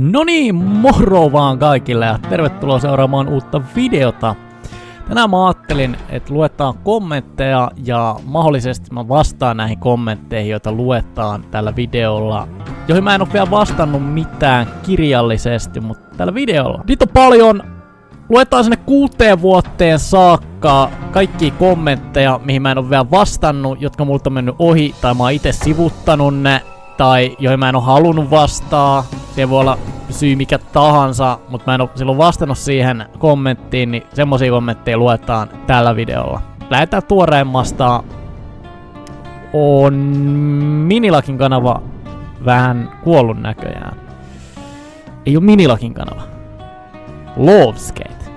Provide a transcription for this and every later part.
No niin, moro vaan kaikille ja tervetuloa seuraamaan uutta videota. Tänään mä ajattelin, että luetaan kommentteja ja mahdollisesti mä vastaan näihin kommentteihin, joita luetaan tällä videolla, joihin mä en oo vielä vastannut mitään kirjallisesti, mutta tällä videolla. Niitä on paljon. Luetaan sinne 6 vuoteen saakka kaikkia kommentteja, mihin mä en oo vielä vastannut, jotka multa on mennyt ohi tai mä oon itse sivuttanut ne, tai joihin mä en oo halunnut vastaa. Se voi olla syy mikä tahansa, mutta mä en oo silloin vastannut siihen kommenttiin, niin semmosia kommentteja luetaan tällä videolla. Lähdetään tuoreimmasta. On Minilakin kanava vähän kuollut näköjään. Ei oo Minilakin kanava. Loveskate.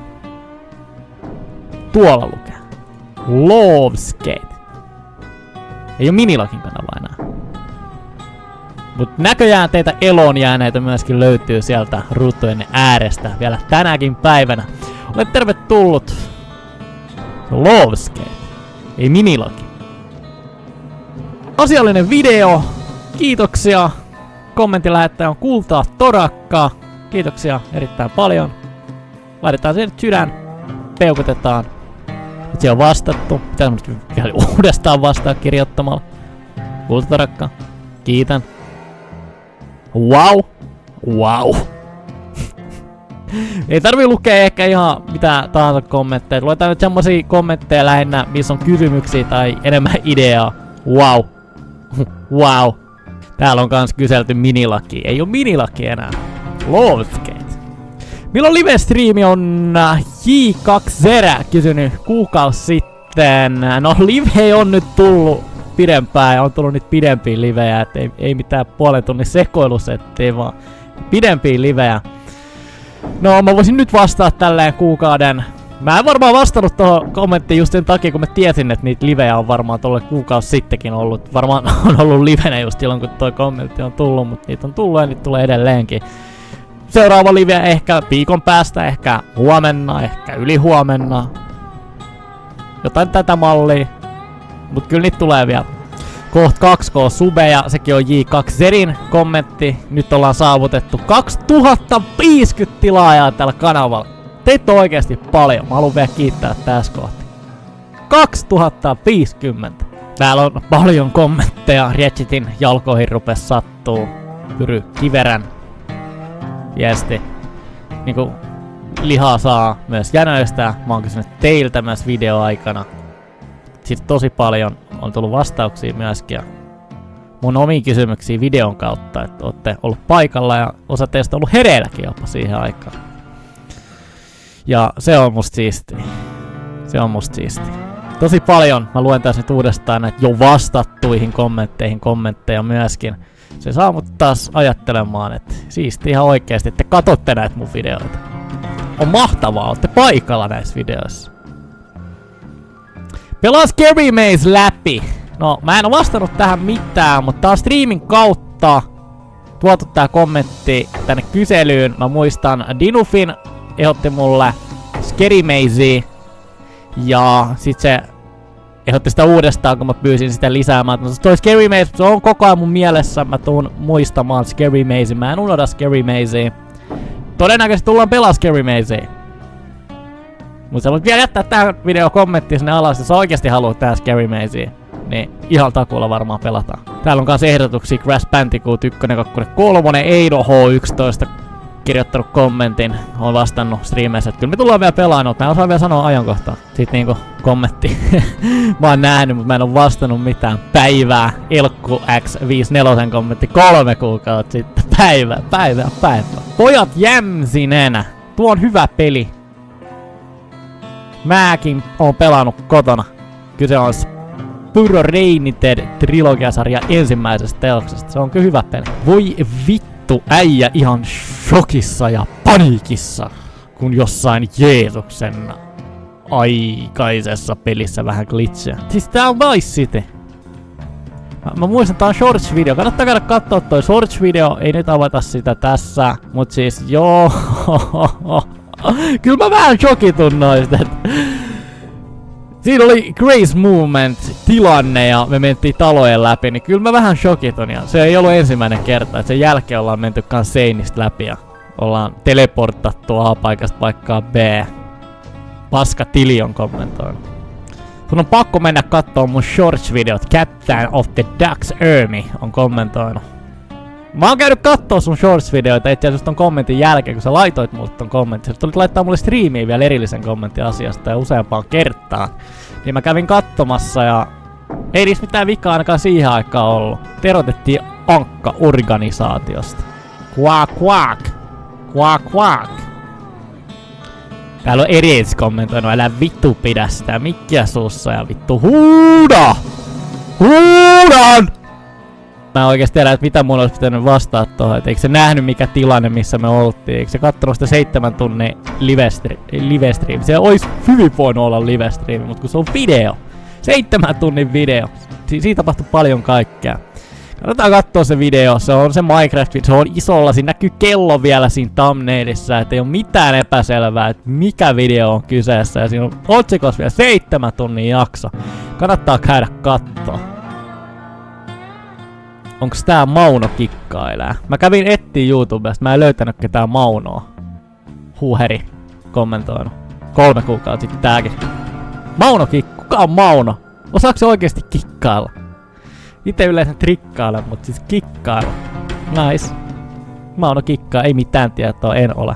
Tuolla lukee. Loveskate. Ei oo Minilakin kanava enää. Mut näköjään teitä eloon jääneitä myöskin löytyy sieltä ruutujen äärestä vielä tänäkin päivänä. Olet tervetullut. Loveskate. Ei Minilaki. Asiallinen video. Kiitoksia. Kommentin lähettäjä on Kultaa Torakka. Kiitoksia erittäin paljon. Laitetaan sen sydän. Peukutetaan. Nyt siellä on vastattu. Pitää vielä uudestaan vastaa kirjoittamalla. Kultaa Torakka. Kiitän. Wow. Wow. Ei tarvii lukea ehkä ihan mitä tahansa kommentteja. Luetaan nyt semmosia kommentteja lähinnä, missä on kysymyksiä tai enemmän ideaa. Wow. Wow. Täällä on kans kyselty Minilaki. Ei oo Minilaki enää. Loveskate. Milloin live-striimi on J2Zerä kysynyt kuukausi sitten. No live on nyt tullut pidempään ja on tullut niitä pidempiä livejä, et ei mitään puolen tunnin sekoilusettiä, vaan pidempiä livejä. No mä voisin nyt vastaa tälleen kuukauden. Mä en varmaan vastannut tohon kommenttiin just sen takia, kun mä tiesin, että niitä livejä on varmaan tuolle kuukausi sittenkin ollut. Varmaan on ollut livenä just silloin, kun toi kommentti on tullut, mutta niitä on tullut ja niitä tulee edelleenkin. Seuraava live ehkä viikon päästä, ehkä huomenna, ehkä ylihuomenna. Jotain tätä mallia. Mut kyllä niitä tulee vielä. Kohta 2K subeja, sekin on J2Zerin kommentti. Nyt ollaan saavutettu 2050 tilaajaa tällä kanavalla. Teitä on oikeesti paljon, mä haluan vielä kiittää tässä kohti. 2050. Täällä on paljon kommentteja, Ratchetin jalkoihin rupes sattuu. Pyry Kiverän viesti. Niinku lihaa saa myös jänöistä. Mä oon kysynyt teiltä myös videoaikana. Sitten tosi paljon on tullut vastauksia myöskin ja mun omiin kysymyksiin videon kautta, että ootte ollut paikalla ja osa teistä on ollut hereilläkin jopa siihen aikaan. Ja se on musta siistiä. Se on musta siistiä. Tosi paljon mä luen tässä nyt uudestaan näitä jo vastattuihin kommentteja myöskin. Se saa mut taas ajattelemaan, että siistiä ihan oikeesti, että te katsotte näitä mun videoita. On mahtavaa, ootte paikalla näissä videoissa. Pelaa Scary Maze läpi. No, mä en oo vastannut tähän mitään, mutta tää on striimin kautta tuotu tää kommentti tänne kyselyyn. Mä muistan Dinufin ehdotti mulle Scary Mazea. Ja sit se ehdotti sitä uudestaan, kun mä pyysin sitä lisäämään. No, toi Scary Maze, se on koko ajan mun mielessä. Mä tuun muistamaan Scary Mazea. Mä en unohda Scary Mazea. Todennäköisesti tullaan pelaa Scary Mazea. Mut sä voit vielä jättää tähän video kommenttiin sinne alas, jos sä oikeesti haluat tää Scary Mazea. Niin ihan takuulla varmaan pelataan. Täällä on kans ehdotuksia Crash Bandicoot 1, 2, 3, Eido H11 kirjoittanut kommentin. Oon vastannut streameissä, että kyllä me tullaan vielä pelaamaan, mä en osaa vielä sanoa ajankohtaa. Sit niinku kommentti. Mä oon nähnyt, mutta mä en oo vastannut mitään. Päivää. Elkku X54 kommentti 3 kuukautta sitten. Päivää. Pojat jämsinenä. Tuo on hyvä peli. Mäkin oon pelannut kotona. Kyse on Spyro Reignited trilogiasarja ensimmäisestä teoksesta. Se on kyllä hyvä peli. Voi vittu, äijä ihan shokissa ja paniikissa, kun jossain Jeesuksen aikaisessa pelissä vähän glitchejä. Siis tää on Vice City. Mä muistan, tää on Shorts-video. Kannattaa käydä kattoo toi Shorts-video. Ei nyt avata sitä tässä. Mut siis joo. Kyllä mä vähän shokitun noista. Siinä oli Grace Movement tilanne ja me mentiin talojen läpi, niin kyllä mä vähän shokitun ja se ei ollut ensimmäinen kerta, että sen jälkeen ollaan menty kans seinistä läpi ja ollaan teleportattu A-paikasta paikkaan B. Paska Tili on kommentoinut. Sun on pakko mennä kattoo mun shorts-videot. Captain of the Ducks Army on kommentoinut. Mä oon käynyt kattoo sun shorts-videoita itse asiassa ton kommentin jälkeen, kun sä laitoit mulle ton kommentin. Sä tulit laittaa mulle striimiin vielä erillisen kommentin asiasta ja useampaan kertaan. Niin mä kävin kattomassa ja ei niissä mitään vikaa ainakaan siihen aikaan ollut. Terotettiin Ankka-organisaatiosta. Quack quack! Quack quack! Täällä on edes kommentoinut, älä vittu pidä sitä mikkiä suussa ja vittu huuda! Huudan! Mä en oikeesti tiedä, että mitä mun olisi pitänyt vastaa tohon, et eikö se nähnyt mikä tilanne missä me oltiin, eikö se kattonut sitä 7 tunnin livestream. Se olisi hyvin voinut olla livestream, mutta kun se on video, 7 tunnin video, siitä tapahtui paljon kaikkea. Kannattaa katsoa se video, se on se Minecraft, se on isolla, siinä näkyy kello vielä siinä thumbnailissa, ettei oo mitään epäselvää, että mikä video on kyseessä, ja siinä on otsikossa vielä 7 tunnin jakso. Kannattaa käydä kattoo. Onks tää Mauno kikkailee? Mä kävin etsiä YouTubesta, mä en löytänyt ketään Maunoa. Huheri kommentoinut. 3 kuukautta sitten tääkin. Mauno kuka on Mauno? Osaako se oikeesti kikkailla? Ite yleensä trikkailen, mut siis kikkailla. Nice. Mauno kikkaa, ei mitään tietoa, en ole.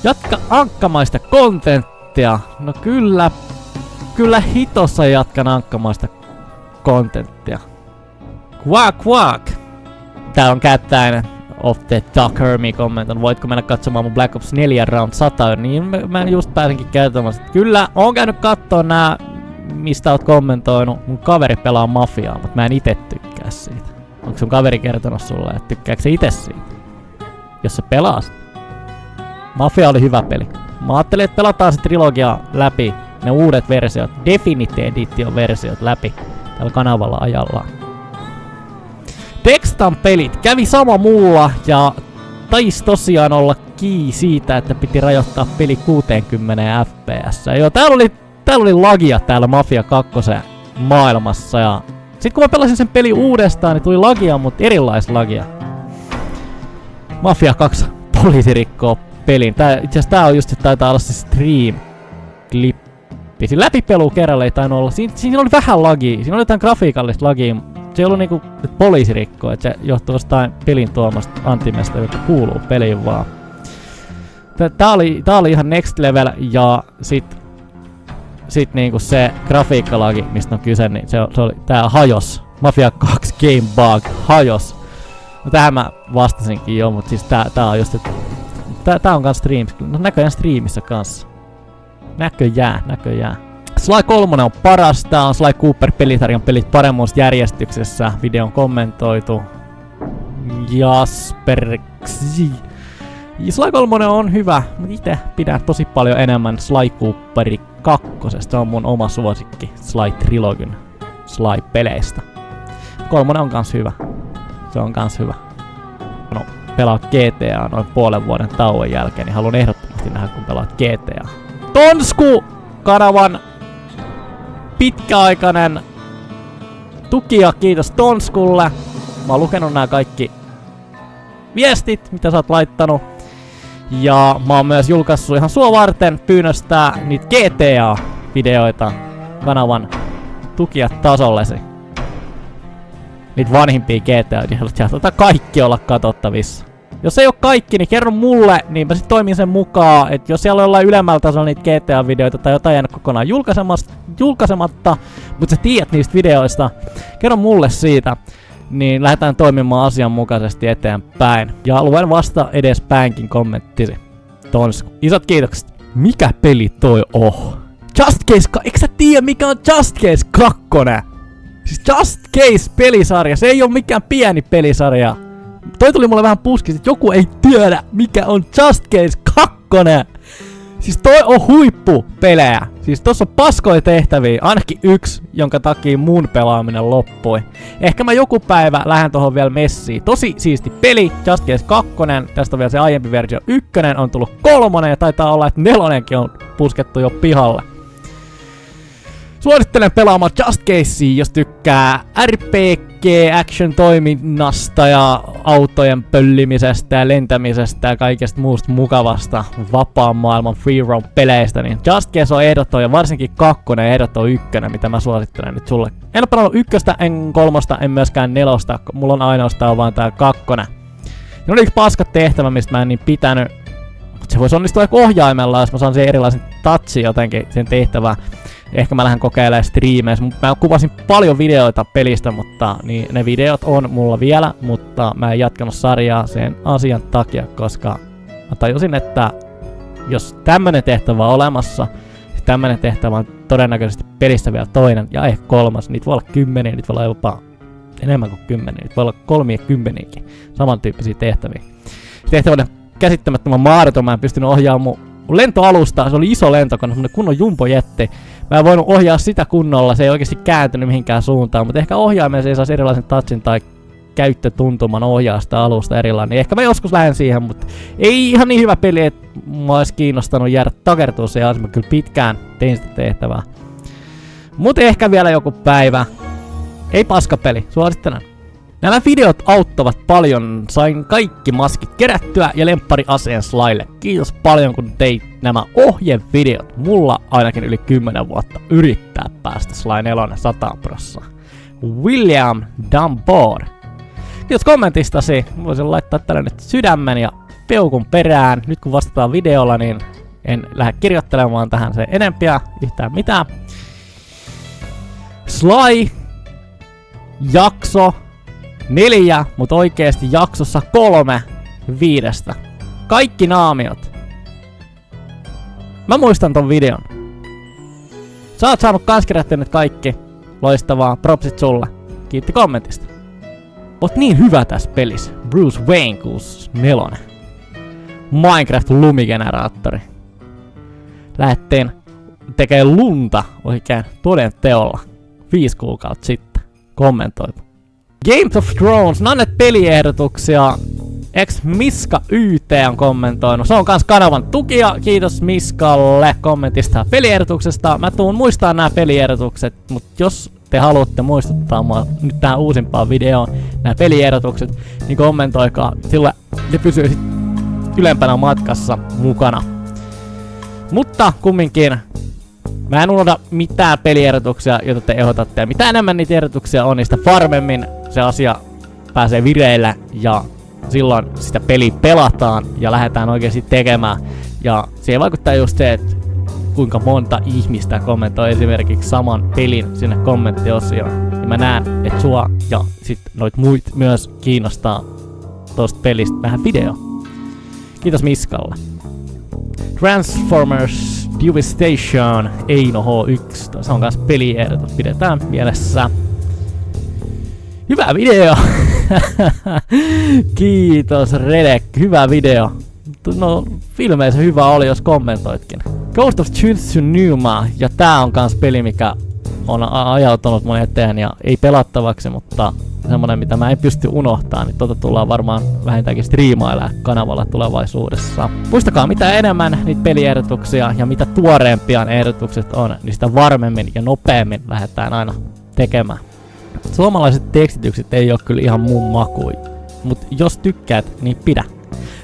Jatka ankkamaista kontenttia. No kyllä hitossa jatkan ankkamaista kontenttia. Quack quack! Tää on Captain of the Duck Army kommentoinut. Voitko mennä katsomaan mun Black Ops 4 Round 100? Niin mä just pääsenkin kertomaan, että kyllä oon käynyt kattoo nää, mistä oot kommentoinut. Mun kaveri pelaa mafiaa, mutta mä en ite tykkää siitä. Onko sun kaveri kertonut sulle, että tykkääkö se ite siitä? Jos se pelaa sitä. Mafia oli hyvä peli. Mä ajattelin, että pelataan se trilogia läpi. Ne uudet versiot, Definitive Edition versiot läpi. Tällä kanavalla ajallaan. Dextan pelit kävi sama mulla ja taisi tosiaan olla key siitä, että piti rajoittaa peli 60 fps. Joo, täällä oli lagia täällä Mafia 2 maailmassa ja sit kun mä pelasin sen peli uudestaan, niin tuli lagia, mutta erilaislagia. Mafia 2 poliisi rikkoo pelin. Itse asiassa tää on just, että taitaa olla se stream-klippi. Siinä läpipelu kerralla ei tainnut olla. Siinä oli vähän lagia. Siinä oli jotain grafiikallista lagia. Se ei ollut niinku poliisirikko, että se johtuu jostain pelin tuomasta antimesta, joka kuuluu peliin vaan. Tää oli ihan next level ja sit niinku se grafiikkalagi, mistä on kyse, niin tää hajos. Mafia 2 Game Bug hajos. No tähän mä vastasinkin jo, mut siis tää on just, tää on kans streams. No näköjään streamissä kanssa. Näköjään. Sly 3 on paras, tää on Sly Cooper pelisarjan pelit paremmuusjärjestyksessä, video on kommentoitu. Jasperksi. Sly 3 on hyvä, mutta ite pidän tosi paljon enemmän Sly Cooperi 2. Se on mun oma suosikki Sly Trilogyn Sly-peleistä. 3 on kans hyvä. Se on kans hyvä. No, pelaa GTA noin puolen vuoden tauon jälkeen, niin haluan ehdottomasti nähdä kun pelaat GTA. Tonsku-kanavan pitkäaikainen tukija, kiitos Tonskulle. Mä oon lukenut nää kaikki viestit, mitä sä oot laittanut. Ja mä oon myös julkaissut ihan sua varten pyynnöstä niitä GTA-videoita kanavan tukijat tasollesi. Niitä vanhimpia GTA-videoita, kaikki olla katsottavissa. Jos ei oo kaikki, niin kerro mulle, niin mä sit toimin sen mukaan, että jos siellä on jollain ylemmällä tasolla niitä GTA-videoita tai jotain jäänyt kokonaan julkaisematta, mutta sä tiedät niistä videoista, kerro mulle siitä, niin lähdetään toimimaan asianmukaisesti eteenpäin. Ja luen vasta edes päinkin kommenttisi. Tonsku. Isot kiitokset. Mikä peli toi on? Just Case, eikö sä tiedä mikä on Just Case 2? Siis Just Case pelisarja, se ei oo mikään pieni pelisarja. Toi tuli mulle vähän puskista, että joku ei tiedä mikä on Just Case 2. Siis toi on huippupelejä. Siis tossa on paskoja tehtäviä, ainakin yksi, jonka takia mun pelaaminen loppui. Ehkä mä joku päivä lähden tohon vielä messiin. Tosi siisti peli, Just Case 2, tästä on vielä se aiempi versio 1, on tullut 3 ja taitaa olla, että 4 on puskettu jo pihalle. Suosittelen pelaamaan Just Casea, jos tykkää RPG kaikkea action-toiminnasta ja autojen pöllimisestä ja lentämisestä ja kaikesta muusta mukavasta vapaan maailman free roam peleistä, niin Just Cause on ehdoton ja varsinkin 2 ehdoton 1, mitä mä suosittelen nyt sulle. En oo pelannut 1, en 3, en myöskään 4, mulla on ainoastaan vaan tää 2. Ja oli yksi paska tehtävä, mistä mä en niin pitänyt. Mut se voisi onnistua ehkä ohjaimella, jos mä saan siihen erilaisen touchin jotenkin sen tehtävään. Ehkä mä lähden kokeilemaan striimeissä. Mä kuvasin paljon videoita pelistä, mutta niin ne videot on mulla vielä, mutta mä en jatkanut sarjaa sen asian takia, koska mä tajusin, että jos tämmönen tehtävä on olemassa, siis tämmönen tehtävä on todennäköisesti pelissä vielä toinen ja ehkä 3, niitä voi olla 10, niitä voi olla jopa enemmän kuin 10, niitä voi olla 30kin samantyyppisiä tehtäviä. Tehtävä oli käsittämättömän mahdoton, mä en pystynyt ohjaamaan mun lentoalusta, se oli iso lentokone, semmonen kunnon jumbojetti. Mä en voinut ohjaa sitä kunnolla, se ei oikeesti kääntynyt mihinkään suuntaan, mutta ehkä ohjaimeen se saisi erilaisen touchin tai käyttötuntuman ohjaa sitä alusta erilainen. Niin ehkä mä joskus lähden siihen, mutta ei ihan niin hyvä peli, että mä ois kiinnostanut jäädä takertua siihen asiaan. Mä kyllä pitkään tein sitä tehtävää. Mut ehkä vielä joku päivä. Ei paskapeli, suosittelen. Nämä videot auttavat paljon, sain kaikki maskit kerättyä ja lemppari aseen Slylle. Kiitos paljon kun teit nämä ohjevideot. Mulla ainakin yli 10 vuotta yrittää päästä Sly 4 100%. William Dunbar. Kiitos kommentistasi. Voisin laittaa tällä nyt sydämen ja peukun perään. Nyt kun vastataan videolla, niin en lähde kirjoittelemaan tähän sen enempiä yhtään mitään. Sly jakso 4, mutta oikeesti jaksossa 3 5. Kaikki naamiot. Mä muistan ton videon. Sä oot saanut kans kerättyä nyt kaikki. Loistavaa, propsit sulle. Kiitti kommentista. Oot niin hyvä tässä pelissä. Bruce Wayne 64. Minecraft lumigeneraattori. Lähettiin tekee lunta oikein toden teolla. 5 kuukautta sitten. Kommentoitu. Games of Thrones, nää on näitä peliehdotuksia. Miska YT on kommentoinut. Se on kans kanavan tukija. Kiitos Miskalle kommentista ja peliehdotuksesta. Mä tuun muistaa nämä peliehdotukset, mutta jos te haluatte muistuttaa mua nyt tähän uusimpaan videoon nämä peliehdotukset, niin kommentoikaa, sillä ne pysyy sit ylempänä matkassa mukana. Mutta kumminkin, mä en unohda mitään peliehdotuksia, joita te ehdotatte. Ja mitä enemmän niitä ehdotuksia on, niin sitä varmemmin se asia pääsee vireille ja silloin sitä peliä pelataan ja lähdetään oikeasti tekemään. Ja siihen vaikuttaa just se, että kuinka monta ihmistä kommentoi esimerkiksi saman pelin sinne kommenttiosioon. Ja mä näen, että sua ja sit noit muit myös kiinnostaa tosta pelistä vähän video. Kiitos Miskalle. Transformers Devastation Eino H1. Se on kans peliehdotus. Pidetään mielessä. Hyvä video! Kiitos Redek, hyvä video. No, filmeissä hyvä oli, jos kommentoitkin. Ghost of Tsushima, ja tää on kans peli, mikä on ajautunut mun eteen ja ei pelattavaksi, mutta semmonen, mitä mä en pysty unohtamaan, niin tullaan varmaan vähintäänkin striimailla kanavalla tulevaisuudessa. Muistakaa, mitä enemmän niitä peliehdotuksia ja mitä tuoreempia ne ehdotukset on, niin sitä varmemmin ja nopeammin lähdetään aina tekemään. Suomalaiset tekstitykset ei oo kyllä ihan mun makui, mut jos tykkäät, niin pidä.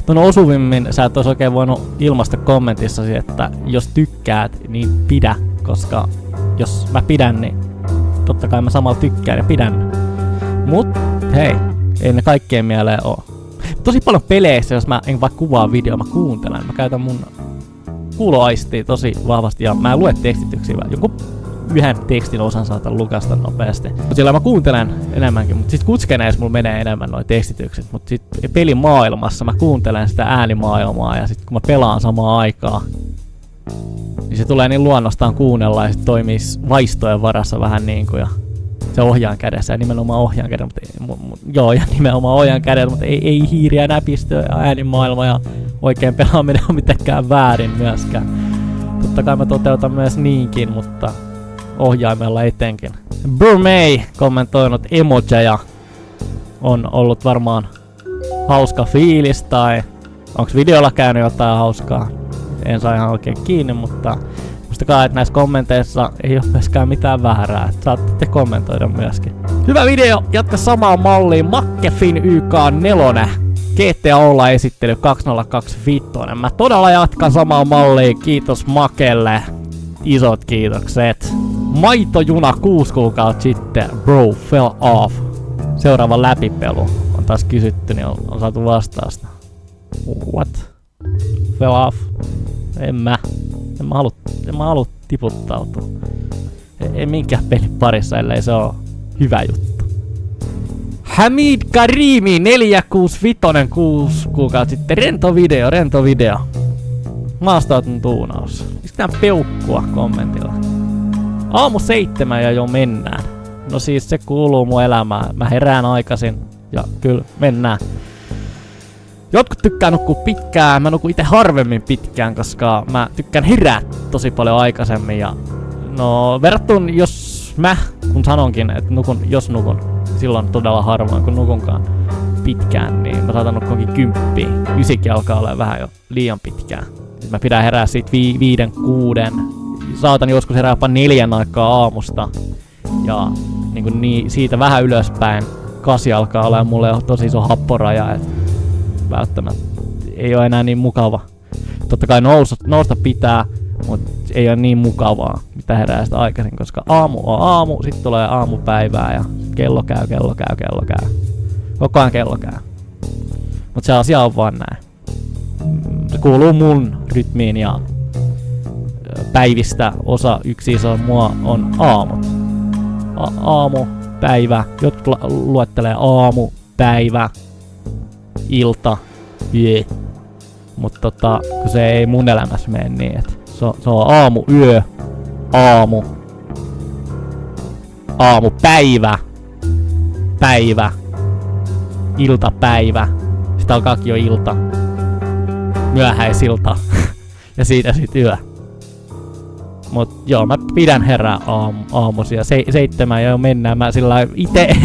Ton osuvimmin sä et ois oikein voinut ilmaista kommentissasi, että jos tykkäät, niin pidä, koska jos mä pidän, niin totta kai mä samalla tykkään ja pidän. Mut hei, ei ne kaikkien mieleen oo. Tosi paljon peleissä, jos mä en vaikka kuvaa video, mä kuuntelen. Mä käytän mun kuuloaistia tosi vahvasti ja mä en lue tekstityksiä. Joku yhden tekstin osan saatan lukasta nopeasti. Mut sillä mä kuuntelen enemmänkin, mut sit kutskeneissa mulla menee enemmän noi tekstitykset. Mut sit pelimaailmassa mä kuuntelen sitä äänimaailmaa ja sit kun mä pelaan samaan aikaan, niin se tulee niin luonnostaan kuunnella ja sit toimii vaistojen varassa vähän niinku ja se ohjaan kädessä ja nimenomaan ohjaan kädessä, joo ja nimenomaan ohjaan kädessä, mutta ei hiiriä, näpistöä ja äänimaailma ja oikein pelaaminen on mitenkään väärin myöskään. Totta kai mä toteutan myös niinkin, mutta ohjaimella etenkin. Burmay kommentoinut emojeja. On ollut varmaan hauska fiilis tai onks videolla käynyt jotain hauskaa? En saa ihan oikein kiinni, mutta muistakaa, että näissä kommenteissa ei ole myöskään mitään väärää. Saatte kommentoida myöskin. Hyvä video, jatka samaa malliin. McAfeen YK4. GTA Olla esittely 2025. Mä todella jatkan samaa malliin. Kiitos Makelle. Isot kiitokset. Maitojuna 6 kuukautta sitten. Bro, fell off. Seuraava läpipelu on taas kysytty, niin on saatu vastausta. What? Fell off? En mä halua tiputtautua. Ei minkään pelin parissa, ellei se oo hyvä juttu. Hamid Karimi 465 6 kuukautta sitten. Rento video. Maastautunut tuunaus. Miksi tää peukkua kommentilla? Aamu 7 ja jo mennään. No siis se kuuluu mun elämään. Mä herään aikaisin ja kyllä mennään. Jotkut tykkää nukkua pitkään, mä nukun itse harvemmin pitkään, koska mä tykkään herää tosi paljon aikaisemmin ja no verrattuna kun sanonkin, että jos nukun, silloin todella harvoin kun nukunkaan pitkään, niin mä saatan nukkuakin 10. 9 alkaa olla vähän jo liian pitkään. Sitten mä pidän herää siitä 5-6. Saatan joskus herää jopa 4 aikaa aamusta. Ja niin siitä vähän ylöspäin 8 alkaa olla mulle tosi iso happoraja, et välttämättä ei oo enää niin mukava. Totta kai nousta pitää, mut ei oo niin mukavaa, mitä herää sitä aikaisin, koska aamu on aamu, sit tulee aamupäivää ja kello käy. Koko ajan kello käy. Mut se asia on vaan näin. Se kuuluu mun rytmiin ja päivistä yksi iso mua on aamut. Aamu, päivä, jotkut luettelee aamu, päivä, ilta, yö. Mutta kun se ei mun elämässä mene niin, että se on aamu, yö, aamu, päivä, iltapäivä, sitten alkaakin jo ilta, myöhäisilta ja siitä sit yö. Mut joo, mä pidän herää aamusia. 7 ja jo mennään. Mä sillä ite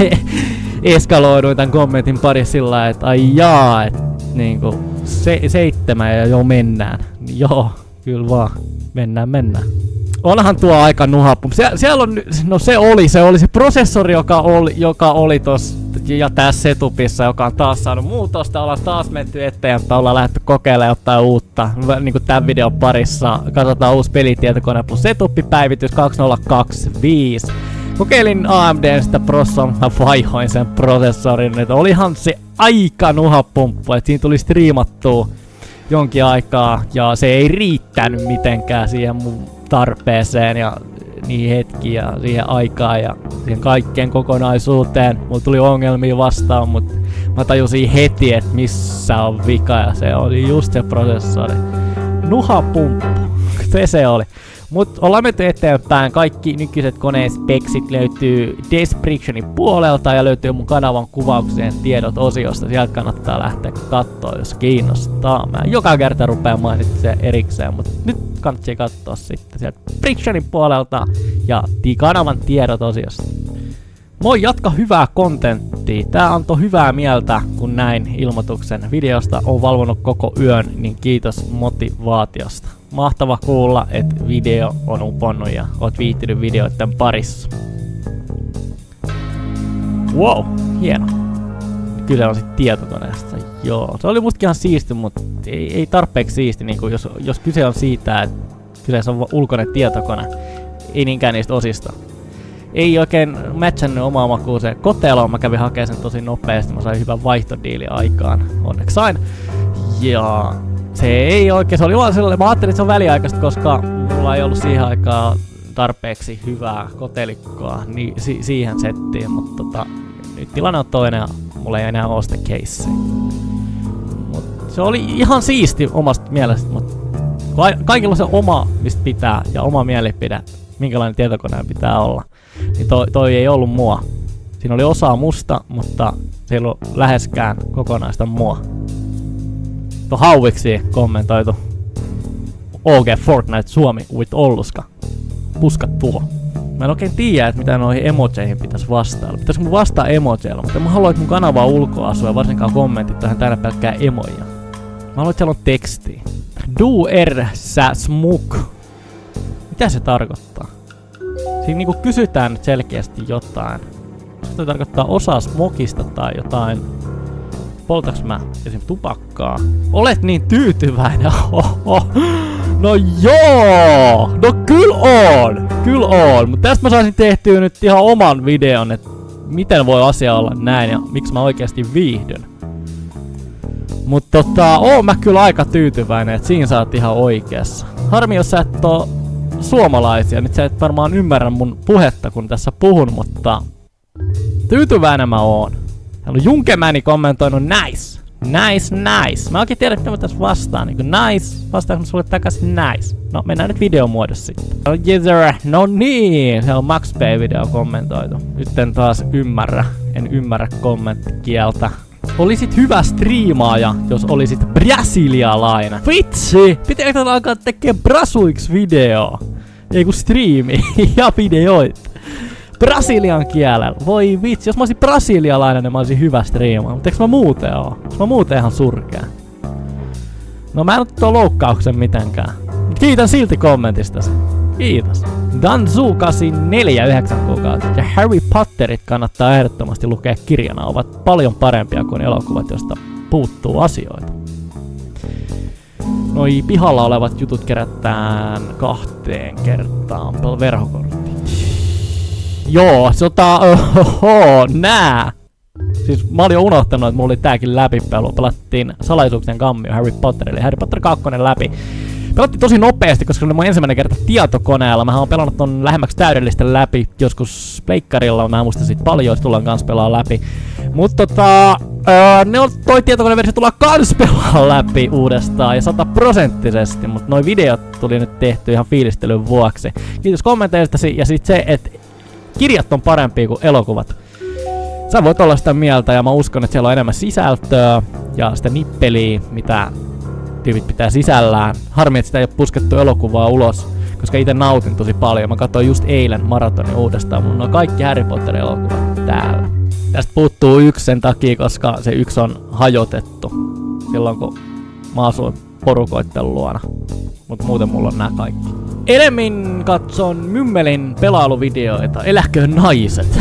eskaloiduin tän kommentin parissa sillä että ai jaa, et niinku 7 ja jo mennään. Joo, kyllä vaan. Mennään. Onhan tuo aika nuhappu. Siellä on, no se oli se prosessori, joka oli tossa ja tässä setupissa, joka on taas saanut muutosta, ollaan taas menty eteenpäin, ollaan lähdetty kokeilemaan jotain uutta, niinku tän videon parissa, katsotaan uusi pelitietokone plus setuppipäivitys 2025. Kokeilin AMDn sitä prossaa, mä vaihoin sen prosessorin, että olihan se aika nuhapumppu, että siinä tuli striimattua jonkin aikaa, ja se ei riittänyt mitenkään siihen mun tarpeeseen ja niihin hetkiin ja siihen aikaan ja siihen kaikkeen kokonaisuuteen. Mulla tuli ongelmia vastaan, mutta mä tajusin heti, että missä on vika ja se oli just se prosessori. Nuhapumppu. Se oli. Mut ollaan menty eteenpäin. Kaikki nykyiset koneen speksit löytyy Descriptionin puolelta ja löytyy mun kanavan kuvauksien tiedot osiosta. Sieltä kannattaa lähteä kattoo, jos kiinnostaa. Mä joka kerta rupean mainitsemaan erikseen, mutta nyt kannattaa katsoa sitten sieltä Descriptionin puolelta ja kanavan tiedot osiosta. Moi, jatka hyvää kontenttia. Tää antoi hyvää mieltä, kun näin ilmoituksen videosta. Oon valvonut koko yön, niin kiitos motivaatiosta. Mahtava kuulla, että video on uponnut ja oot viihtynyt videoiden parissa. Wow, hieno. Kyse on sit tietokoneesta. Joo, se oli mustakin ihan siisti, mutta ei tarpeeksi siisti, niin jos kyse on siitä, että kyseessä on ulkoinen tietokone. Ei niinkään niistä osista. Ei oikein matchannut omaa makuuseen koteloon, mä kävin hakemaan sen tosi nopeasti, mä sain hyvän vaihtodiili aikaan, onneksi sain. Ja se ei oikein, se oli vaan sellainen, mä ajattelin, että se on väliaikaista, koska mulla ei ollut siihen aikaan tarpeeksi hyvää kotelikkoa niin siihen settiin, mutta nyt tilanne on toinen ja mulla ei enää ole sitä casea. Mut se oli ihan siisti omasta mielestä, mutta kaikilla on se oma, mistä pitää ja oma mielipide, minkälainen tietokoneen pitää olla. Niin toi ei ollut mua. Siinä oli osa musta, mutta se ei ollut läheskään kokonaista mua. Tuo hauiksi kommentoitu OG Fortnite Suomi with Olluska. Puskat tuo. Mä en oikein tiedä, että mitä noihin emojeihin pitäisi vastailla. Pitäisikö mun vastaa emojeilla, mutta mä haluan, että mun kanava on ulkoasua ja varsinkaan kommentit tähän täällä pelkkää emoja. Mä haluan, että siellä on tekstiä. smuk. Mitä se tarkoittaa? Siinä niinku kysytään nyt selkeästi jotain. Se tarkoittaa osaa smokista tai jotain. Poltaks mä esim. Tupakkaa? Olet niin tyytyväinen. No joo! No kyllä on! Kyllä on! Mutta tästä mä saisin tehtyä nyt ihan oman videon, että miten voi asia olla näin ja miksi mä oikeasti viihdyn. Mutta oon mä kyllä aika tyytyväinen, että siinä sä oot ihan oikeassa. Harmi jos sä et oo suomalaisia, nyt sä et varmaan ymmärrä mun puhetta kun tässä puhun, mutta tyytyväinen mä oon. Täällä on Junkemäni kommentoinut nice. Nice, nice. Mä oikein tiedän, että mä tässä vastaan. Niin nice. Vastaanko mä sulle takaisin nice? No, mennään nyt videomuodossa sitten. No niin. Se on Max P-video kommentoitu. Nyt en taas ymmärrä. En ymmärrä kommenttikieltä. Olisit hyvä striimaaja, jos olisit brasilialainen. Vitsi! Pitääkö alkaa tekee brasuiksi video? Ei kun striimi ja videoit. Brasilian kielellä. Voi vitsi, jos mä olisin brasilialainen, niin mä olisin hyvä striimaa. Mutta eikö mä muuten oo? Mä muuten ihan surkea. No mä en ota tuon loukkauksen mitenkään. Kiitän silti kommentistasi. Kiitos. Danzu84 9 kuukautta. Ja Harry Potterit kannattaa ehdottomasti lukea kirjana. Ovat paljon parempia kuin elokuvat, josta puuttuu asioita. Noi pihalla olevat jutut kerätään 2 kertaan verhokortti. Joo, nää! Siis mä olin jo unohtanut, että mulla oli tääkin läpipelu. Pelattiin Salaisuuksien kammio Harry Potter, eli Harry Potter 2 läpi. Pelattiin tosi nopeasti, koska se oli mun ensimmäinen kerta tietokoneella. Mä oon pelannut ton lähemmäksi täydellistä läpi joskus pleikkarilla. Mä muistan siitä paljon, jos tullaan kans pelaa läpi. Mut toi tietokoneversio tullaan kans pelaa läpi uudestaan ja 100%. Mut noi videot tuli nyt tehty ihan fiilistelyn vuoksi. Kiitos kommenteistasi ja sit se, että kirjat on parempia kuin elokuvat. Sä voit olla sitä mieltä ja mä uskon, että siellä on enemmän sisältöä ja sitä nippeliä, mitä tyypit pitää sisällään. Harmi, että sitä ei ole puskettu elokuvaa ulos, koska itse nautin tosi paljon. Mä katsoin just eilen maratonin uudestaan, mun on kaikki Harry Potter elokuvat täällä. Tästä puuttuu yksi sen takia, koska se yksi on hajotettu silloin, kun mä asuin porukoitten luona. Mut muuten mulla on nää kaikki. Enemmän katson Mymmelin pelailuvideoita. Eläköön naiset.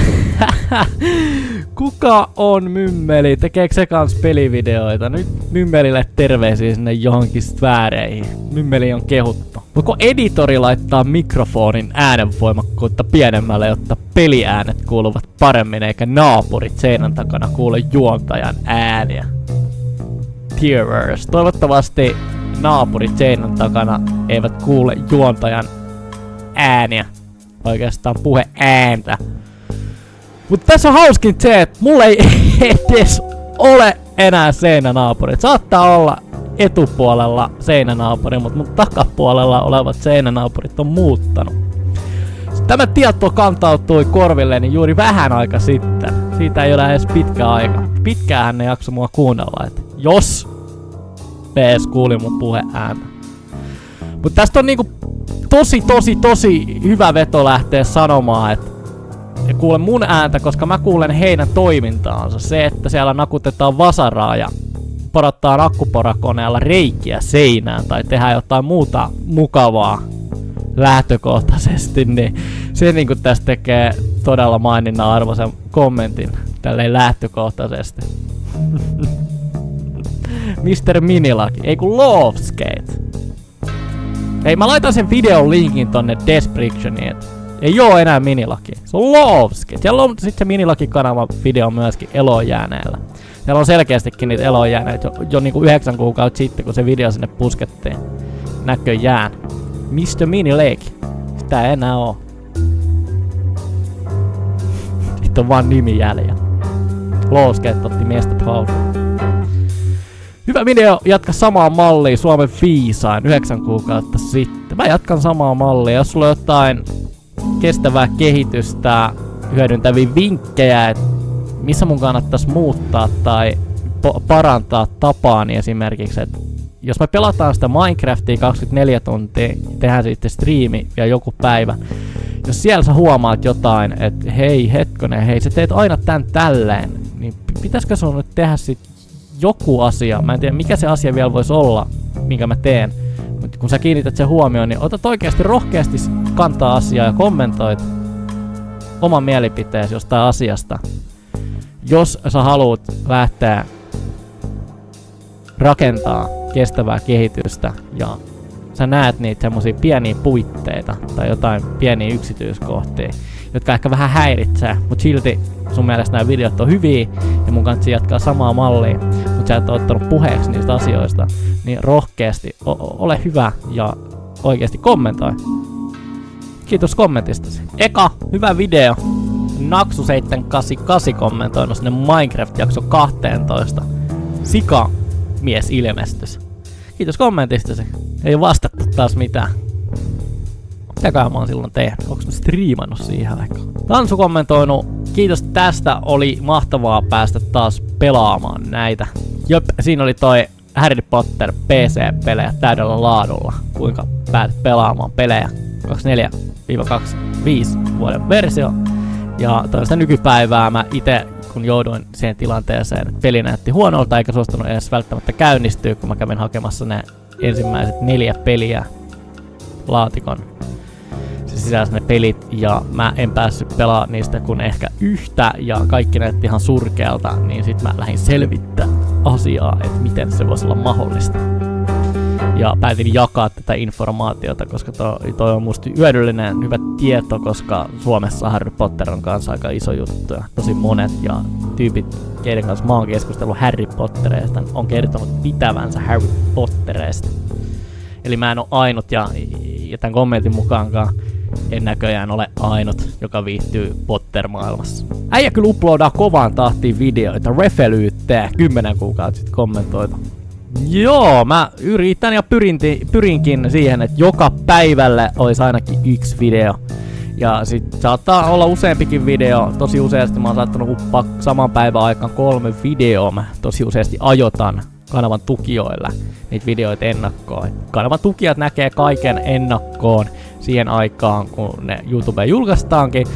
Kuka on Mymmeli? Tekeekö se kans pelivideoita? Nyt Mymmelille terveisiä sinne johonkin sfääreihin. Mymmeli on kehuttu. Voiko editori laittaa mikrofonin äänenvoimakkuutta pienemmälle, jotta peliäänet kuuluvat paremmin eikä naapurit seinän takana kuule juontajan ääniä? Tearers. Toivottavasti naapurit seinän takana eivät kuule juontajan ääniä. Oikeastaan puhe ääntä. Mutta tässä on hauskin se, että mulla ei edes ole enää seinänaapurit. Saattaa olla etupuolella seinänaapuri, mutta mun takapuolella olevat seinänaapurit on muuttanut. Tämä tieto kantautui korvilleni juuri vähän aika sitten. Siitä ei ole edes pitkä aika. Pitkään ne jakso mua kuunnella, että jos PS kuuli mun puheääntä. Mut tästä on niinku tosi hyvä veto lähteä sanomaan, että ja kuulen mun ääntä, koska mä kuulen heidän toimintaansa. Se, että siellä nakutetaan vasaraa ja porattaan akkuporakoneella reikiä seinään tai tehdään jotain muuta mukavaa lähtökohtaisesti, niin se niinku tästä tekee todella maininnan arvoisen kommentin tälleen lähtökohtaisesti. Mr. Minilaki, ei kun Loveskate. Hei, mä laitan sen videon linkin tonne descriptioniin. Ei oo enää Minilaki. Se on Loveskate. Siellä on sit se Minilaki-kanavan video myöskin elojääneellä. Siellä on selkeästikin niitä elojääneitä jo niinku 9 kuukautta sitten, kun se video sinne puskettiin. Näköjään. Mr. Minilaki. Sitä ei enää oo. Sitten on vaan nimi jäljellä. Loveskate otti miestä paukuun. Hyvä video, jatka samaa mallia Suomen viisain 9 kuukautta sitten. Mä jatkan samaa mallia. Jos sulla on jotain kestävää kehitystä hyödyntäviä vinkkejä, että missä mun kannattaisi muuttaa tai parantaa tapaani esimerkiksi, että jos me pelataan sitä Minecraftia 24 tuntia, tehdään sitten striimi ja joku päivä. Jos siellä sä huomaat jotain, että hei hetkonen, hei sä teet aina tän tälleen, niin pitäisikö sun nyt tehdä sit joku asia? Mä en tiedä mikä se asia vielä voisi olla, minkä mä teen. Mutta kun sä kiinnität sen huomioon, niin otat oikeasti rohkeasti kantaa asiaa ja kommentoit oman mielipiteesi jostain asiasta. Jos sä haluat lähteä rakentaa kestävää kehitystä ja sä näet niitä semmosia pieniä puitteita tai jotain pieniä yksityiskohtia, jotka ehkä vähän häiritsee, mut silti sun mielestä nämä videot on hyviä ja mun kanssa jatkaa samaa mallia, mut sä et ole ottanut puheeksi niistä asioista, niin rohkeasti ole hyvä ja oikeesti kommentoi. Kiitos kommentistasi. Eka, hyvä video. Naksu788 kommentoinut sinne Minecraft-jakso 12. Sika mies ilmestys. Kiitos kommentistasi. Ei vastattu taas mitään. Mitäkään mä oon silloin tehnyt? Onks mä striimannut siihen aikaan? Tansu kommentoinut. Kiitos tästä. Oli mahtavaa päästä taas pelaamaan näitä. Jöp, siinä oli toi Harry Potter PC-pelejä täydellä laadulla. Kuinka päätet pelaamaan pelejä. 24-25 vuoden versio. Ja toista nykypäivää mä ite, kun jouduin siihen tilanteeseen, että peli näytti huonolta eikä suostunut edes välttämättä käynnistyä, kun mä kävin hakemassa ne ensimmäiset 4 peliä laatikon. Se sisälsi ne pelit ja mä en päässyt pelaamaan niistä kun ehkä yhtä ja kaikki näytti ihan surkealta, niin sit mä lähdin selvittää asiaa, että miten se voisi olla mahdollista. Ja päätin jakaa tätä informaatiota, koska toi on musta hyödyllinen, hyvä tieto, koska Suomessa Harry Potter on kanssa aika iso juttu. Ja tosi monet ja tyypit, keiden kanssa mä oon keskustellut Harry Pottereista, on kertonut pitävänsä Harry Pottereista. Eli mä en oo ainut ja tämän kommentin mukaankaan en näköjään ole ainut, joka viihtyy Potter-maailmassa. Äijä kyllä uploadaa kovaan tahtiin videoita, refelyyttää 10 kuukautta sitten kommentoitu. Joo, mä yritän ja pyrinkin siihen, että joka päivälle olisi ainakin 1 video. Ja sit saattaa olla useampikin video. Tosi useasti mä oon saattanut huppaa saman päivän aikaan 3 videoa. Mä tosi useasti ajotan kanavan tukijoille niitä videoita ennakkoon. Kanavan tukijat näkee kaiken ennakkoon siihen aikaan, kun ne YouTubeen julkaistaankin.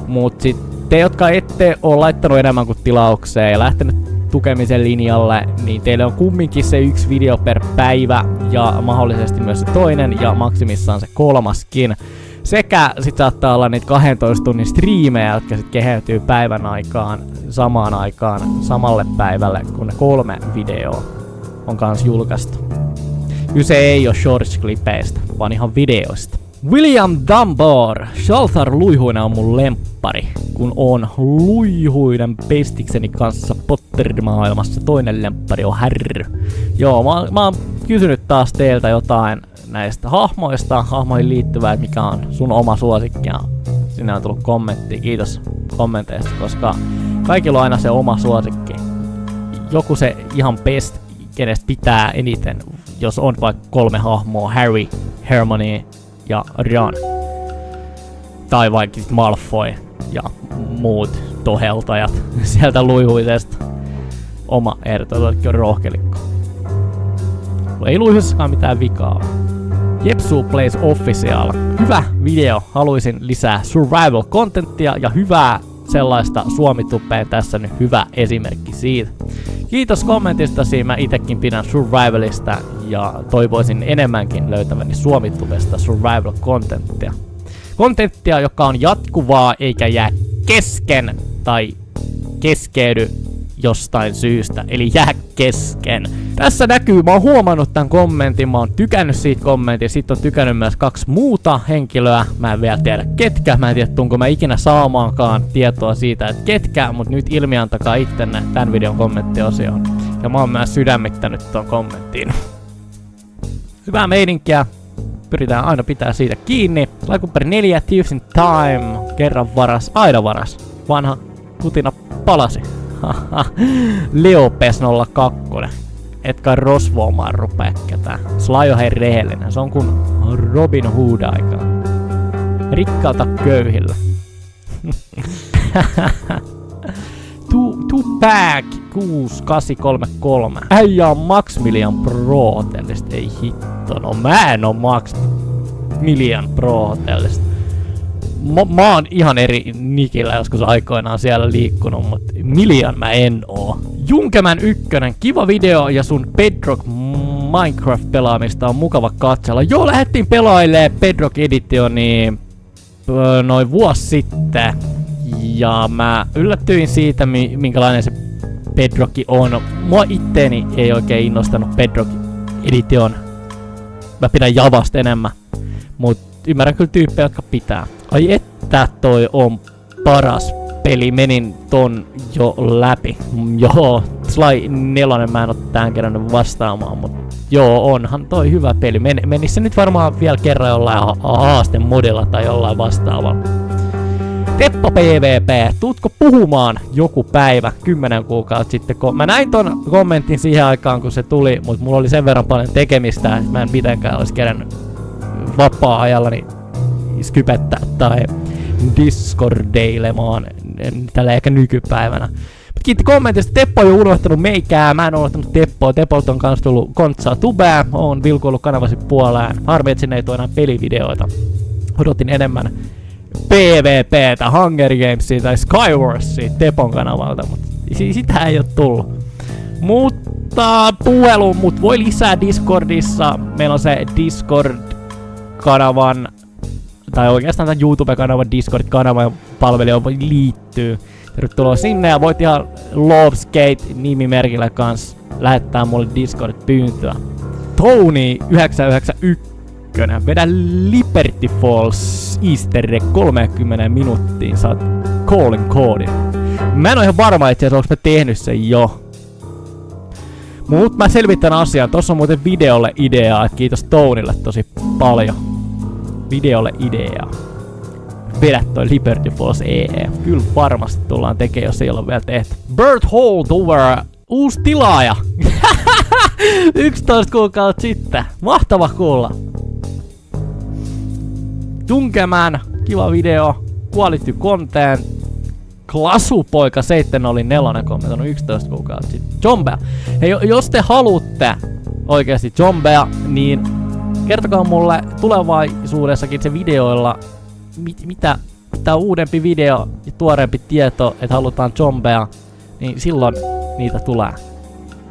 Mut sit te, jotka ette oo laittanut enemmän kuin tilaukseen ja lähtenyt tukemisen linjalle, niin teille on kumminkin se 1 video per päivä ja mahdollisesti myös se toinen ja maksimissaan se 3:skin. Sekä sit saattaa olla niitä 12 tunnin striimejä, jotka sit keheytyy päivän aikaan samaan aikaan samalle päivälle, kun ne 3 videoa on kans julkaistu. Kyse ei oo shorts-klipeistä, vaan ihan videoista. William Dunbar, Shalthar Luihuinen on mun lemppari, kun on luihuinen pestikseni kanssa Potter-maailmassa. Toinen lemppari on Harry. Joo, mä oon kysynyt taas teiltä jotain näistä hahmoista, hahmoihin liittyvää, mikä on sun oma suosikki. Ja sinne on tullut kommentti, kiitos kommenteista, koska kaikilla on aina se oma suosikki. Joku se ihan best, kenestä pitää eniten, jos on vaikka 3 hahmoa, Harry, Hermione ja Ron. Tai vaikka Malfoy ja muut toheltajat sieltä luihuisesta. Oma ehdotonkin on rohkelikko. Ei luihuisessakaan mitään vikaa. Jepsu Plays Official. Hyvä video. Haluaisin lisää survival contenttia ja hyvää sellaista Suomi-tupeen. Tässä nyt hyvä esimerkki siitä. Kiitos kommentistasi. Mä itekin pidän survivalista ja toivoisin enemmänkin löytäväni Suomi-tubesta survival contenttia. Kontenttia, joka on jatkuvaa eikä jää kesken tai keskeydy jostain syystä, eli jää kesken. Tässä näkyy, mä oon huomannut tän kommentin, mä oon tykännyt siitä kommentista, sit on tykännyt myös 2 muuta henkilöä, mä en vielä tiedä ketkä, mä en tiedä tunko mä ikinä saamaankaan tietoa siitä, että ketkä, mut nyt ilmiantakaa ittenne tän videon kommenttiosioon. Ja mä oon myös sydämittänyt ton kommenttiin. Hyvää meininkiä, pyritään aina pitää siitä kiinni. Laikuperi 4, Thieves in Time, kerran varas, aina varas. Vanha kutina palasi. Leopes 02. Etkä rosvoamaan rupea ketään. Sulla on jo hei rehellinen. Se on kun Robin Hood aikaa. Rikkaalta köyhillä. Tupac 6833. Äijä on Maximilian Pro-hotellista. Ei hitto. No mä en oo Maximilian Pro-hotellista. Mä oon ihan eri nikillä joskus aikoinaan siellä liikkunut, mut Milian mä en oo. Junkemän 1, kiva video ja sun Bedrock Minecraft-pelaamista on mukava katsella. Joo, lähdettiin pelailee Bedrock Editioni noin vuosi sitten. Ja mä yllätyin siitä, minkälainen se Bedrock on. Mua itteeni ei oikein innostanut Bedrock Edition. Mä pidän Javasta enemmän. Mut ymmärrän kyllä tyyppejä, jotka pitää. Ai että toi on paras peli. Menin ton jo läpi. Joo, Sly 4 mä en oo tähän kerännyt vastaamaan, mut joo, onhan toi hyvä peli. Menis se nyt varmaan vielä kerran jollain haastemodella tai jollain vastaavalla. Teppo PvP, tuutko puhumaan joku päivä 10 kuukautta sitten? Mä näin ton kommentin siihen aikaan, kun se tuli, mutta mulla oli sen verran paljon tekemistä, että mä en mitenkään olisi kerännyt vapaa-ajallani skypettää tai discordeilemaan tällä ehkä nykypäivänä. Mut kiitti kommentista, Teppo on jo unohtanut meikää, mä en unohtanut Teppoa. Teppolta on kans tullut kontsaa tubää, oon vilkuillut kanavasi puoleen. Harmi, et sinne ei tuo enää pelivideoita. Odotin enemmän PvPtä, Hunger Gamesia tai Skywarsia Tepon kanavalta, mutta sitä ei oo tullut. Mutta puhelu mut voi lisää Discordissa. Meillä on se Discord-kanavan, tai oikeastaan tämän YouTube-kanavan Discord-kanavan palvelija voi liittyä. Tervetuloa sinne ja voit ihan Loveskate-nimimerkillä kans lähettää mulle Discord-pyyntöä. Tony 991 vedä Liberty Falls Easter egg 30 minuuttiin, saat calling koodin. Mä en oo ihan varma itse asiassa, onks mä tehnyt sen jo. Mut mä selvitän asian, tossa on muuten videolle ideaa, et kiitos Tonylle tosi paljon. Videolle ideaa. Vedä toi Liberty Falls EE. Kyllä varmasti tullaan tekemään, jos ei olla vielä tehty. Bird Holdover, uusi tilaaja! 11 kuukautta sitten. Mahtava kuulla. Junkeman, kiva video. Quality content. Klasupoika 704 kommentoinut 11 kuukautta sitten. Zombea. Hei, jos te haluatte oikeasti zombea, niin kertokaa mulle tulevaisuudessakin se videoilla, mitä uudempi video ja tuoreempi tieto, että halutaan zombea, niin silloin niitä tulee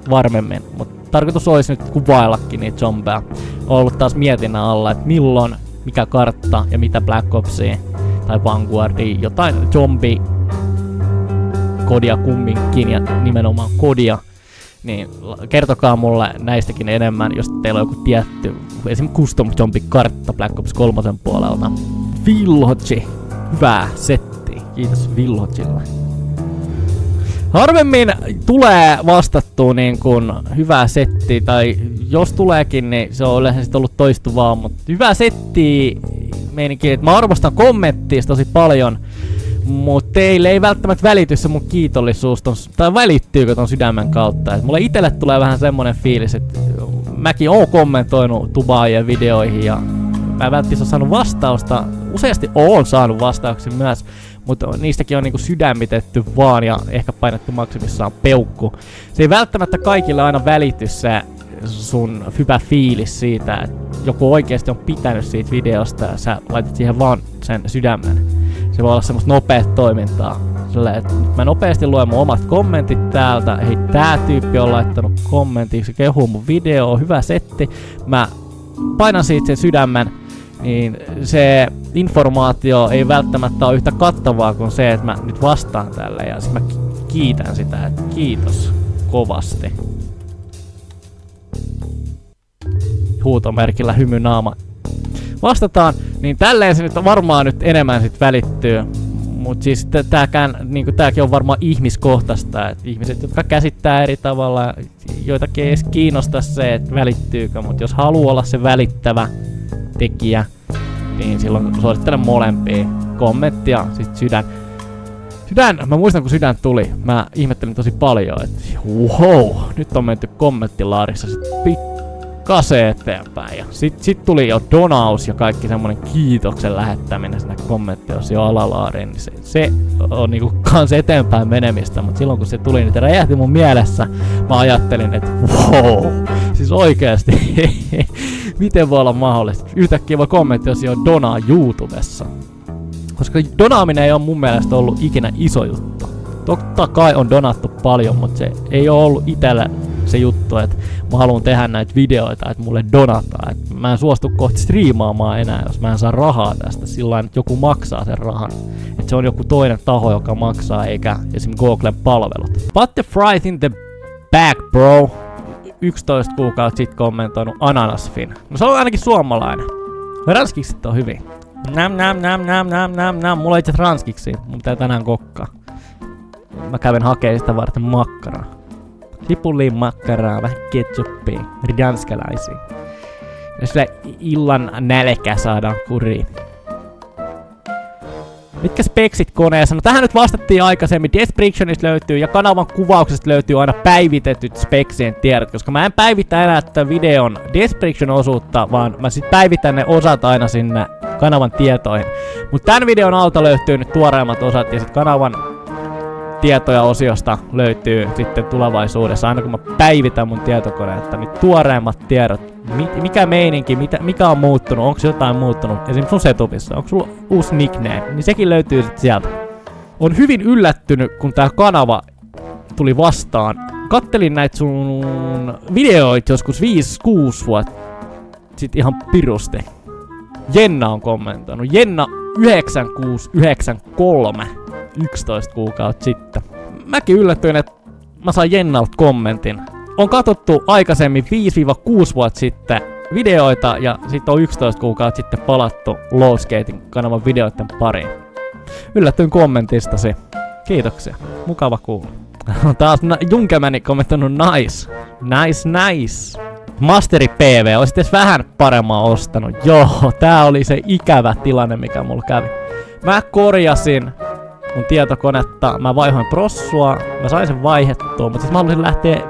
varmemmin. Mutta tarkoitus olisi nyt kuvaillakin niitä zombeja. On ollut taas mietinnän alla, että milloin, mikä kartta ja mitä Black Opsia tai Vanguardia, jotain zombi kodia kumminkin ja nimenomaan kodia. Niin kertokaa mulle näistäkin enemmän, jos teillä on joku tietty, esimerkiksi custom zombie kartta Black Ops 3 puolelta. Village, hyvää setti. Kiitos Villagelle. Harvemmin tulee vastattua niin kuin hyvää setti, tai jos tuleekin, niin se on yleensä ollut toistuvaa, mutta hyvää setti meininkin, että mä arvostan kommenttia tosi paljon, mutta teille ei välttämättä välity se mun kiitollisuus, tai välittyykö ton sydämen kautta. Et mulle itelle tulee vähän semmonen fiilis, että mäkin oon kommentoinut tubaajien videoihin ja mä en välttämättä ole saanut vastausta. Useasti oon saanut vastauksia myös, mutta niistäkin on niinku sydämitetty vaan ja ehkä painettu maksimissaan peukku. Se ei välttämättä kaikille aina välity se sun hyvä fiilis siitä, että joku oikeesti on pitänyt siitä videosta ja sä laitat siihen vaan sen sydämen. Se voi olla semmoista nopeat toimintaa. Silleen, että mä nopeasti luen mun omat kommentit täältä. Hei, tää tyyppi on laittanut kommentin, se kehuu mun videoa, hyvä setti. Mä painan siitä sen sydämen, niin se informaatio ei välttämättä ole yhtä kattavaa kuin se, että mä nyt vastaan tälle ja sit mä kiitän sitä, että kiitos kovasti. Huutomerkillä hymynaama. Vastataan, niin tälleen se nyt varmaan nyt enemmän sit välittyy. Mut siis tääkin on varmaan ihmiskohtaista, että ihmiset, jotka käsittää eri tavalla, joitakin ei edes kiinnosta se, että välittyykö, mut jos haluaa olla se välittävä tekijä, niin silloin suosittelen molempia. Kommentti ja sit sydän. Mä muistan kun sydän tuli, mä ihmettelin tosi paljon, että wow, nyt on menty kommenttilaarissa sit pikkasen eteenpäin. Ja sit tuli jo donaus ja kaikki semmonen kiitoksen lähettäminen sinne kommenttiosioon alalaariin, niin se on niinku kans eteenpäin menemistä, mutta silloin kun se tuli, niin se räjähti mun mielessä. Mä ajattelin, että wow, siis oikeesti, miten voi olla mahdollista? Yhtäkkiä voi kommenttiosio donaa YouTubessa. Koska donaaminen ei ole mun mielestä ollut ikinä iso juttu. Totta kai on donattu paljon, mutta se ei ole ollut itselle se juttu, että mä haluan tehdä näitä videoita, että mulle donataan. Et mä en suostu kohti striimaamaan enää, jos mä en saa rahaa tästä sillä että joku maksaa sen rahan. Et se on joku toinen taho, joka maksaa, eikä esim. Googlen palvelut. Put the fries in the bag, bro. 11 kuukautta sitten kommentoinut Ananasfin. No se on ainakin suomalainen. Ranskiksi on hyvin. Nam. Mulla on itse ranskiksi. Mun pitää tänään kokkaa. Mä kävin hakemaan sitä varten makkaraa. Sipuliin makkaraa, vähän ketchuppia. Ranskalaisia. Ja sillä illan nälkä saadaan kuriin. Mitkä speksit koneessa? No tähän nyt vastattiin aikaisemmin. Descriptionista löytyy ja kanavan kuvauksesta löytyy aina päivitetyt speksien tiedot, koska mä en päivitä enää tätä videon description-osuutta, vaan mä sit päivitän ne osat aina sinne kanavan tietoihin. Mut tän videon alta löytyy nyt tuoreimmat osat ja sit kanavan tietoja osiosta löytyy sitten tulevaisuudessa, aina kun mä päivitän mun tietokoneetta, niin tuoreimmat tiedot. Mikä meininki, mikä on muuttunut, onko jotain muuttunut, esimerkiksi sun setupissa, onko sulla uusi nickname, niin sekin löytyy sit sieltä. On hyvin yllättynyt, kun tää kanava tuli vastaan. Kattelin näitä sun videoita joskus 5-6 vuotta sit ihan pirusti. Jenna on kommentoinut. Jenna 9693 11 kuukautta sitten. Mäkin yllätyin, että mä sain Jennalta kommentin. On katsottu aikaisemmin 5-6 vuotta sitten videoita ja sitten on 11 kuukautta sitten palattu Lowskating kanavan videoiden pariin. Yllätyin kommentistasi. Kiitoksia. Mukava kuulla. Taas Junkemäni kommentoinut nice. Nice. Masteri PV, olisit edes vähän paremmin ostanut. Joo, tää oli se ikävä tilanne, mikä mulla kävi. Mä korjasin mun tietokonetta, mä vaihoin prossua, mä sain sen vaihettua, mutta siis mä halusin lähteä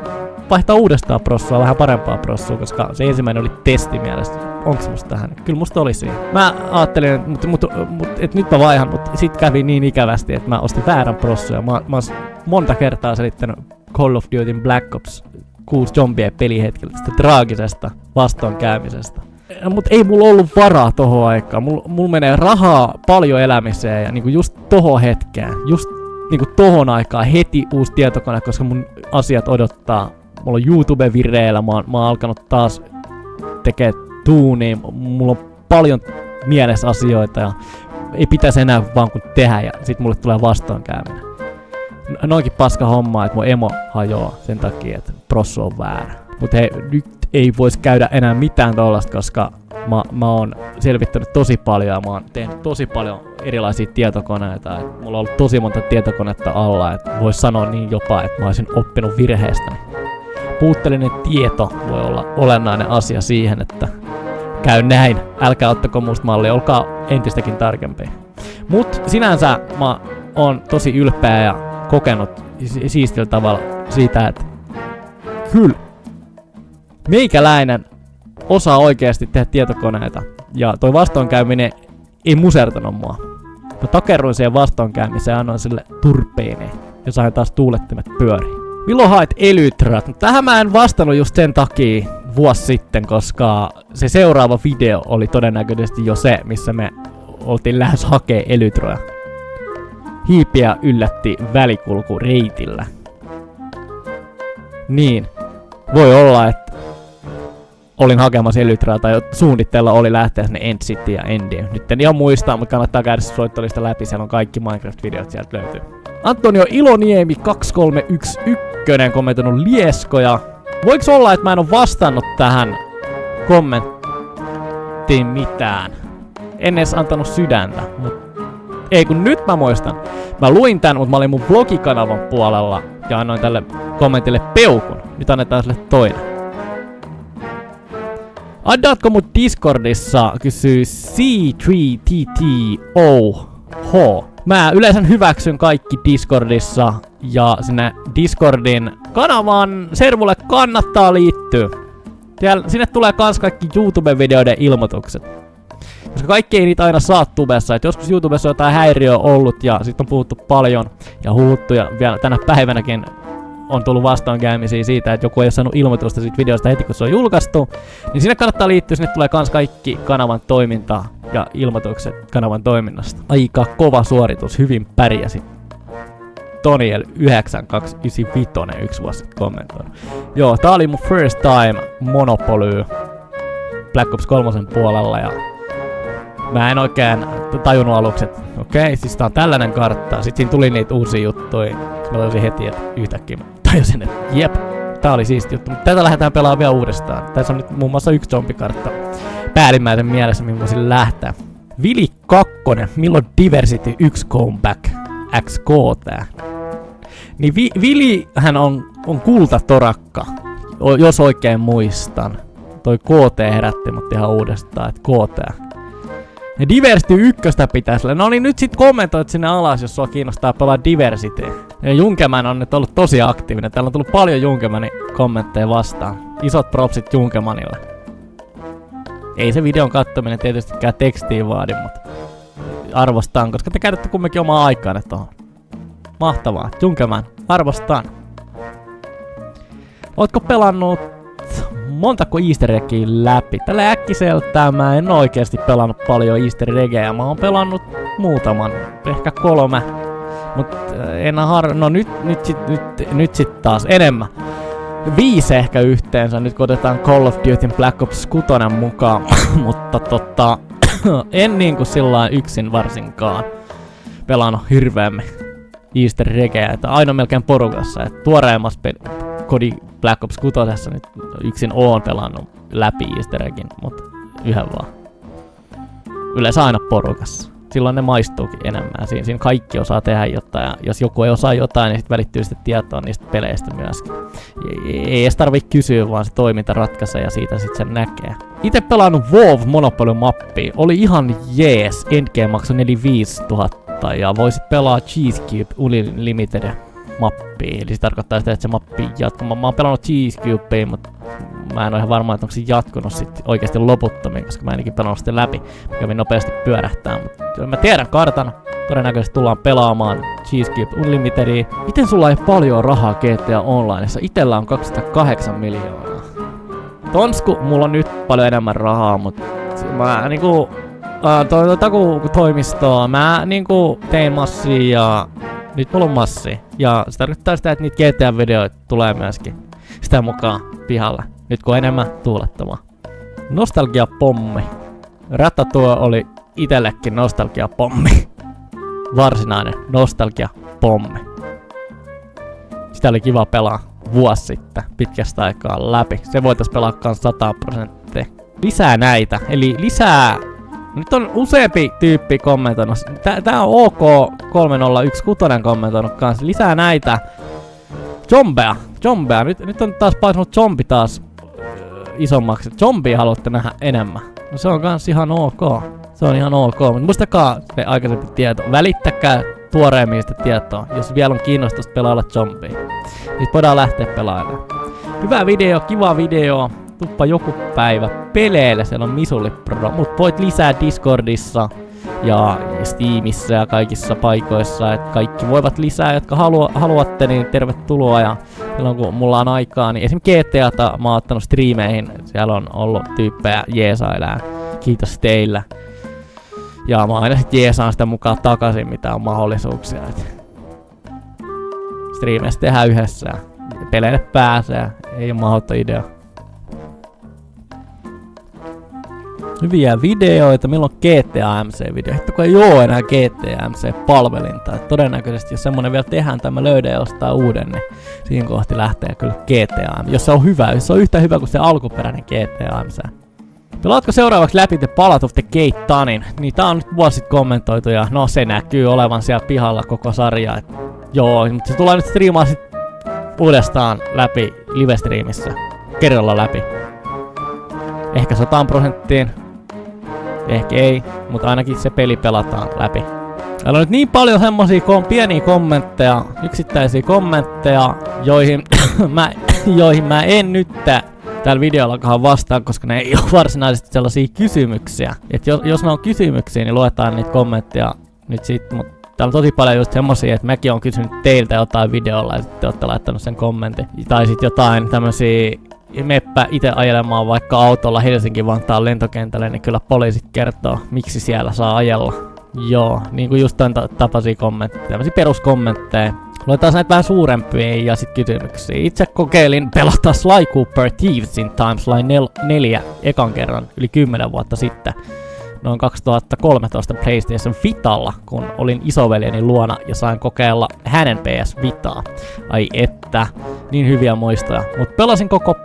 vaihtaa uudestaan prossua, vähän parempaa prossua, koska se ensimmäinen oli testi mielestä. Onks musta tähän? Kyllä musta oli siinä. Mä ajattelin, että nyt mä vaihan, mutta sit kävi niin ikävästi, että mä ostin väärän prossuja. Mä oon monta kertaa selittänyt Call of Duty Black Ops 6 zombien pelihetkellä tästä traagisesta vastoinkäymisestä. Mut ei mulla ollut varaa tohon aikaan. Mulla menee rahaa paljon elämiseen ja niinku just tohon hetkeen. Just niinku tohon aikaan heti uusi tietokone, koska mun asiat odottaa. Mulla on YouTube vireillä, mä oon alkanut taas tekee tuunia. Mulla on paljon mielessä asioita ja ei pitäisi enää vaan kun tehdä ja sit mulle tulee vastoinkäyminen. Noinkin paska homma, että mun emo hajoaa sen takia, että prossu on väärä. Mut hei, nyt ei vois käydä enää mitään tollasta, koska mä oon selvittänyt tosi paljon ja mä oon tehnyt tosi paljon erilaisia tietokoneita. Et mulla on ollut tosi monta tietokonetta alla, että vois sanoa niin jopa, että mä olisin oppinut virheestäni. Puutteellinen tieto voi olla olennainen asia siihen, että käy näin. Älkää ottako musta mallia, olkaa entistäkin tarkempia. Mut sinänsä mä oon tosi ylpeä ja kokenut siistillä tavalla siitä, että kyllä meikäläinen osaa oikeasti tehdä tietokoneita. Ja toi vastoinkäyminen ei musertanut mua. Mä takerruin siihen vastoinkäymiseen ja annoin sille turpeeneen ja sain taas tuulettimet pyöriin. Milloin haet elytrat? No, tähän mä en vastannut just sen takia vuosi sitten, koska se seuraava video oli todennäköisesti jo se, missä me oltiin lähes hakee elytroja. Hiipiä yllätti välikulkureitillä. Niin, voi olla, että olin hakemassa elytraa tai suunnitteilla oli lähteä sinne End City ja Endiin. Nyt en ihan muista, mutta kannattaa käydä se soittolista läpi, siellä on kaikki Minecraft-videot sieltä löytyy. Antonio Iloniemi 2311 kommentoinut lieskoja. Voiks olla, että mä en oo vastannut tähän kommenttiin mitään? En edes antanut sydäntä, ei kun nyt mä muistan. Mä luin tän, mutta mä olin mun vlogikanavan puolella ja annoin tälle kommentille peukun. Nyt annetaan sille toinen. Addaatko mut Discordissa, kysyy C3TTOH. Mä yleensä hyväksyn kaikki Discordissa ja sinne Discordin kanavan servulle kannattaa liittyä. Sinne tulee kans kaikki YouTube-videoiden ilmoitukset. Koska kaikki ei niitä aina saa tubessa, et joskus YouTubessa on jotain häiriöä ollut ja sit on puhuttu paljon ja huuttu ja vielä tänä päivänäkin on tullut vastoinkäymisiä siitä, että joku ei ole saanut ilmoitusta siitä videosta heti kun se on julkaistu, niin sinne kannattaa liittyä, sinne tulee kans kaikki kanavan toiminta ja ilmoitukset kanavan toiminnasta. Aika kova suoritus, hyvin pärjäsit. Toniel 9295 yksi vuosi sitten kommentoinut. Joo, tää oli mun first time Monopoly Black Ops 3 puolella ja Mä en oikein tajunnut aluksi, että okei, siis tää on tällainen kartta. Sitten siinä tuli niitä uusia juttuja. Mä tajusin heti, että yhtäkkiä mä tajusin, että jep, tää oli siisti juttu. Mutta tätä lähdetään pelaamaan vielä uudestaan. Tässä on nyt muun muassa yksi zombikartta päällimmäisen mielessä, mihin voisin lähteä. Vili 2, milloin Diversity 1 comeback? XK tää. Niin Vilihän on kultatorakka, jos oikein muistan. Toi KT herätti mut ihan uudestaan, että KT. Ja Diversity 1 pitäis olla. No niin, nyt sit kommentoit sinne alas, jos sua kiinnostaa pelaa Diversity. Ja Junkeman on nyt ollut tosi aktiivinen. Täällä on tullut paljon Junkemanin kommentteja vastaan. Isot propsit Junkemanille. Ei se videon kattominen tietystikään tekstiin vaadi, mutta arvostan, koska te käytätte kumminkin omaa aikaanne tohon. Mahtavaa. Junkeman, arvostan. Ootko pelannut montako easter eggiä läpi? Tällä äkkiseltään mä en oikeesti pelannut paljon easter eggejä. Mä oon pelannut muutaman, ehkä 3. Mut no nyt sit taas enemmän. 5 ehkä yhteensä, nyt kun otetaan Call of Duty Black Ops 6 mukaan, mutta en niinku sillain yksin varsinkaan pelannut hirveämmin easter eggejä, että aina melkein porukassa, että tuoreimmassa Kodi Black Ops 6 nyt yksin oon pelannut läpi easter eggin, mutta yhden vaan. Yleensä aina porukassa. Silloin ne maistuukin enemmän. Siinä kaikki osaa tehdä jotain, ja jos joku ei osaa jotain, niin sit välittyy sitten tietoa niistä peleistä myöskin. Ei edes tarvitse kysyä, vaan se toiminta ratkaisee ja siitä sitten sen näkee. Itse pelannut WoW Monopoly-mappia. Oli ihan jees. Endgame maksoi 45 000 ja voisit pelaa Cheese Cube Unlimited mappia. Eli se tarkoittaa sitä, että se mappi jatkuu. Mä oon pelannut Cheese Cubea, mutta mä en ole ihan varma, että onko se jatkunut sit oikeasti loputtomiin, koska mä enikin pelannut sitä läpi. Mä kävin nopeasti pyörähtää, mutta mä tiedän kartan. Todennäköisesti tullaan pelaamaan Cheese Cube Unlimitedia. Miten sulla ei paljon rahaa GTA Onlineissa? Itellä on 208 miljoonaa. Tonsku, mulla on nyt paljon enemmän rahaa, mutta mä niinku takuutoimistoa, mä niinku tein massia ja nyt mulla on massia. Ja se tarkoittaa sitä, että niitä GTA-videoita tulee myöskin sitä mukaan pihalla. Nyt kun on enemmän tuulettomaa. Nostalgiapommi. Ratatouille oli itellekin nostalgiapommi. Varsinainen nostalgiapommi. Sitä oli kiva pelaa vuosi sitten pitkästä aikaa läpi. Se voitais pelaa kans 100%. Lisää näitä, eli lisää. Nyt on useampi tyyppi kommentoinut. Tää on OK3016 kommentoinut kans. Lisää näitä. Zombea. Nyt on taas paisunut zombi taas isommaksi. Zombia haluatte nähdä enemmän. No se on kans ihan ok. Se on ihan ok. Mutta muistakaa se aikaisempi tieto. Välittäkää tuoreemmin sitä tietoa, jos vielä on kiinnostusta pelailla zombia. Niin voidaan lähteä pelailemaan. Hyvä video, kiva video. Tuppa joku päivä peleille. Siellä on Misulli Pro. Mut voit lisää Discordissa ja Steamissa ja kaikissa paikoissa, että kaikki voivat lisää, jotka haluatte, niin tervetuloa. Ja silloin kun mulla on aikaa, niin esimerkiksi GTAta mä oon ottanut striimeihin, siellä on ollut tyyppejä jeesailää. Kiitos teillä. Ja mä aina sit jeesaan sitä mukaan takaisin, mitä on mahdollisuuksia. Striimeistä tehdään yhdessä ja peleille pääsee, ei oo mahdoton idea. Hyviä videoita, milloin GTA MC-video. Hitto kun ei oo enää GTA MC-palvelinta. Et todennäköisesti jos semmonen vielä tehdään tai mä löydän jostain uuden, niin siinä kohti lähtee kyllä GTA MC. Jos se on hyvä, jos se on yhtä hyvä kuin se alkuperäinen GTA MC. Pelaatko seuraavaksi läpi The Ballad of the Gay Tunin? Niin tää on nyt vuosit kommentoitu ja no se näkyy olevan siellä pihalla koko sarja. Et, joo, mutta se tulee nyt striimaa sit uudestaan läpi live-striimissä. Kerralla läpi. Ehkä 100%. Ehkä ei, mutta ainakin se peli pelataan läpi. Täällä on nyt niin paljon semmosia pieniä kommentteja, yksittäisiä kommentteja, joihin mä en nyt tällä videollakaan vastaan, koska ne ei ole varsinaisesti sellaisia kysymyksiä. Et jos ne on kysymyksiä, niin luetaan niitä kommentteja nyt sit, mutta täällä on tosi paljon just semmosia, että mäkin oon kysynyt teiltä jotain videolla ja sitten ootte laittanut sen kommentin. Tai sit jotain tämmösiä meppä itse ajelemaan vaikka autolla Helsinki-Vantaan lentokentälle, niin kyllä poliisit kertoo, miksi siellä saa ajella. Joo, niinku just tämän tapaisia kommentteja, tämmösiä peruskommentteja. Luetaan näitä vähän suurempia ja sit kysymyksiä. Itse kokeilin pelata Sly Cooper Thieves in Time Sly 4 ekan kerran yli 10 vuotta sitten. noin 2013 PlayStation Vitalla, kun olin isoveljeni luona ja sain kokeilla hänen PS Vitaa. Ai että, niin hyviä muistoja. Mut pelasin koko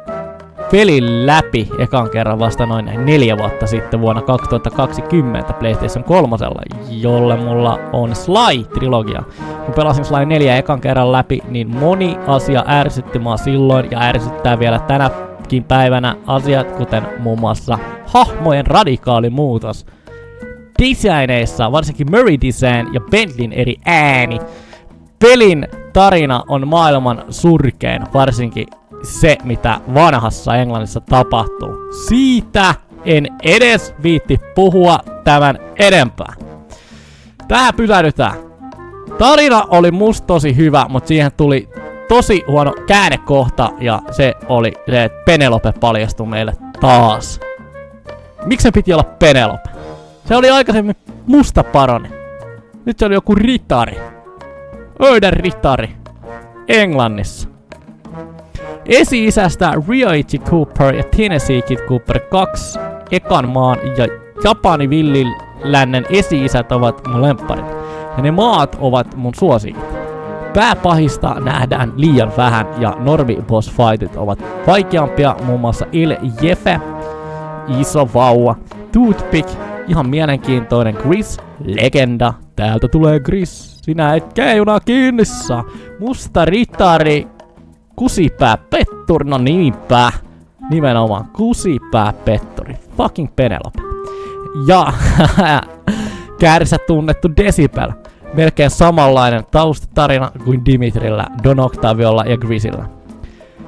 pelin läpi ekan kerran vasta noin 4 vuotta sitten vuonna 2020 PlayStation 3, jolle mulla on Sly-trilogia. Kun pelasin Sly 4 ekan kerran läpi, niin moni asia ärsytti mua silloin ja ärsyttää vielä tänäkin päivänä asiat, kuten muun muassa hahmojen radikaali muutos. Designeissa, varsinkin Murray Design ja Bentleyn eri ääni. Pelin tarina on maailman surkein, varsinkin se, mitä vanhassa Englannissa tapahtuu. Siitä en edes viitti puhua tämän enempää. Tähän pysähdytään. Tarina oli musta tosi hyvä, mutta siihen tuli tosi huono käännekohta, ja se oli se, että Penelope paljastui meille taas. Miksi se piti olla Penelope? Se oli aikaisemmin musta paroni. Nyt se oli joku ritari. Öiden ritari. Englannissa. Esi-isästä Ryoichi Cooper ja Tennessee Kid Cooper 2 ekan maan ja Japani villilännen esi-isät ovat mun lempparit. Ja ne maat ovat mun suosikit. Pääpahista nähdään liian vähän ja normi-boss-fightit ovat vaikeampia, muun muassa Il Jefe, Iso Vauva, Toothpick, ihan mielenkiintoinen Gris, legenda, täältä tulee Gris, sinä et keijuna kiinni saa, musta ritari, kusipää petturi, no niinpä, nimenomaan kusipää petturi, fucking Penelope. Ja käärissä tunnettu Decibel, melkein samanlainen taustatarina kuin Dimitrillä, Don Octaviolla ja Grisillä.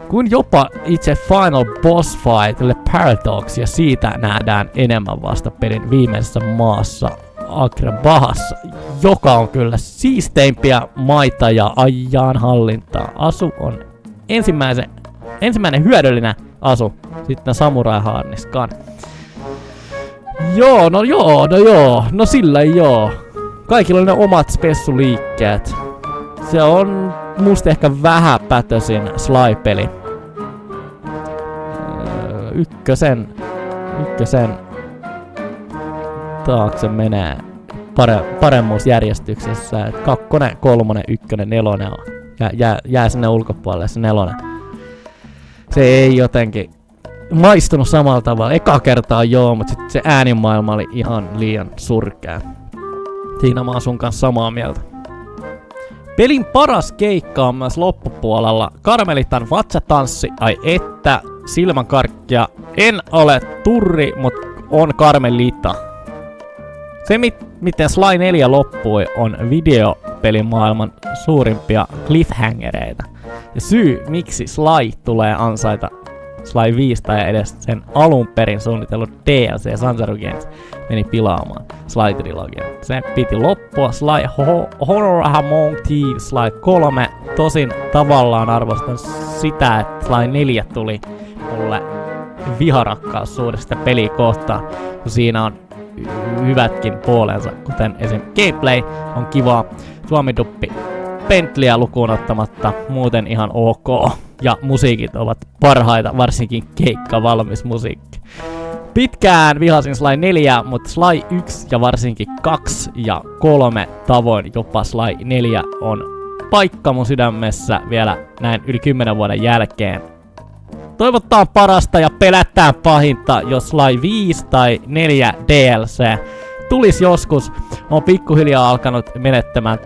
Kuin jopa itse Final Boss Fight, Le Paradox, ja siitä nähdään enemmän vasta pelin viimeisessä maassa, Agrabahassa, joka on kyllä siisteimpiä maita ja ajan hallintaa. Asu on ensimmäinen hyödyllinen asu, sitten samurai-harniskaan. No sillä joo. Kaikilla on ne omat spessuliikkeet. Se on musta ehkä vähäpätösin Sly-peli. Ykkösen taakse menee paremmuusjärjestyksessä. 2, 3, 1, 4 on. Jää sinne ulkopuolelle se 4. Se ei jotenkin maistunut samalla tavalla. Eka kertaa joo, mutta sitten se äänimaailma oli ihan liian surkea. Siinä mä oon sun kanssa samaa mieltä. Pelin paras keikka on myös loppupuolella. Karmelitan vatsatanssi, ai että, silmänkarkkia. En ole turri, mut on Karmelita. Se miten Sly 4 loppui on videopelin maailman suurimpia cliffhangereita. Ja syy miksi Sly tulee ansaita Sly 5 tai edes sen alun perin suunnitellut DLC Sanzaru Games meni pilaamaan Sly-trilogian. Se piti loppua Sly Horror Among Thieves Sly 3. Tosin tavallaan arvostan sitä, että Sly 4 tuli mulle viharakkaus suuresta peliä kohtaan, kun siinä on hyvätkin puolensa, kuten esim. Gameplay on kivaa, suomiduppi Bentleyä lukuun ottamatta, muuten ihan ok. Ja musiikit ovat parhaita, varsinkin keikkavalmis musiikki. Pitkään vihasin Sly 4, mutta Sly 1 ja varsinkin 2 ja 3 tavoin jopa Sly 4 on paikka mun sydämessä vielä näin yli 10 vuoden jälkeen. Toivotaan parasta ja pelättään pahinta, jos Sly 5 tai 4 DLC tulis joskus. On pikkuhiljaa alkanut menettämään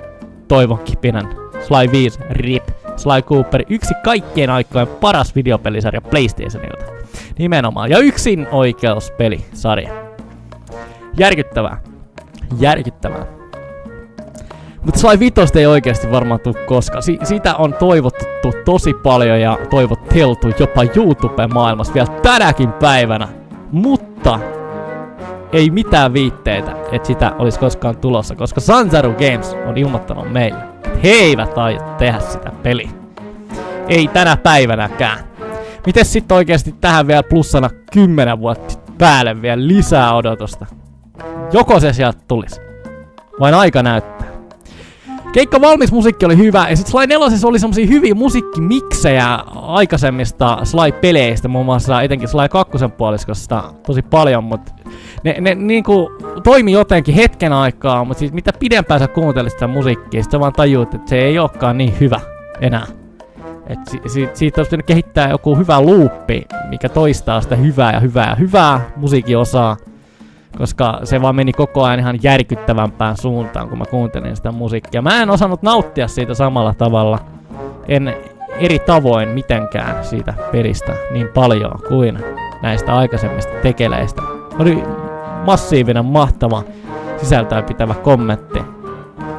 toivon kipinän. Sly 5 RIP. Sly Cooper, yksi kaikkien aikojen paras videopelisarja PlayStationilta. Nimenomaan. Ja yksin oikeuspelisarja. Järkyttävää. Mutta Sly 5 ei oikeasti varmaan tule koskaan. Sitä on toivottu tosi paljon ja toivotteltu jopa YouTube-maailmassa vielä tänäkin päivänä. Mutta ei mitään viitteitä, että sitä olisi koskaan tulossa, koska Sanzaru Games on ilmoittanut meille, että he eivät aio tehdä sitä peliä. Ei tänä päivänäkään. Mites sit oikeesti tähän vielä plussana 10 vuotta päälle vielä lisää odotusta? Joko se sieltä tulis? Vain aika näyttää. Keikka valmis musiikki oli hyvä, ja sit Sly 4 oli semmosia hyviä musiikkimiksejä aikaisemmista Sly-peleistä, muun muassa etenkin Sly 2 puoliskosta tosi paljon, mut ne niinku toimi jotenkin hetken aikaa, mutta siis mitä pidempään sä kuuntelit sitä musiikkia, sä vaan tajuut, että se ei olekaan niin hyvä enää. Et siitä olisi pitänyt kehittää joku hyvä loopi, mikä toistaa sitä hyvää musiikin osaa. Koska se vaan meni koko ajan ihan järkyttävämpään suuntaan, kun mä kuuntelin sitä musiikkia. Mä en osannut nauttia siitä samalla tavalla. En eri tavoin mitenkään siitä pelistä niin paljon kuin näistä aikaisemmista tekeleistä. Oli massiivinen, mahtava, sisältöä pitävä kommentti.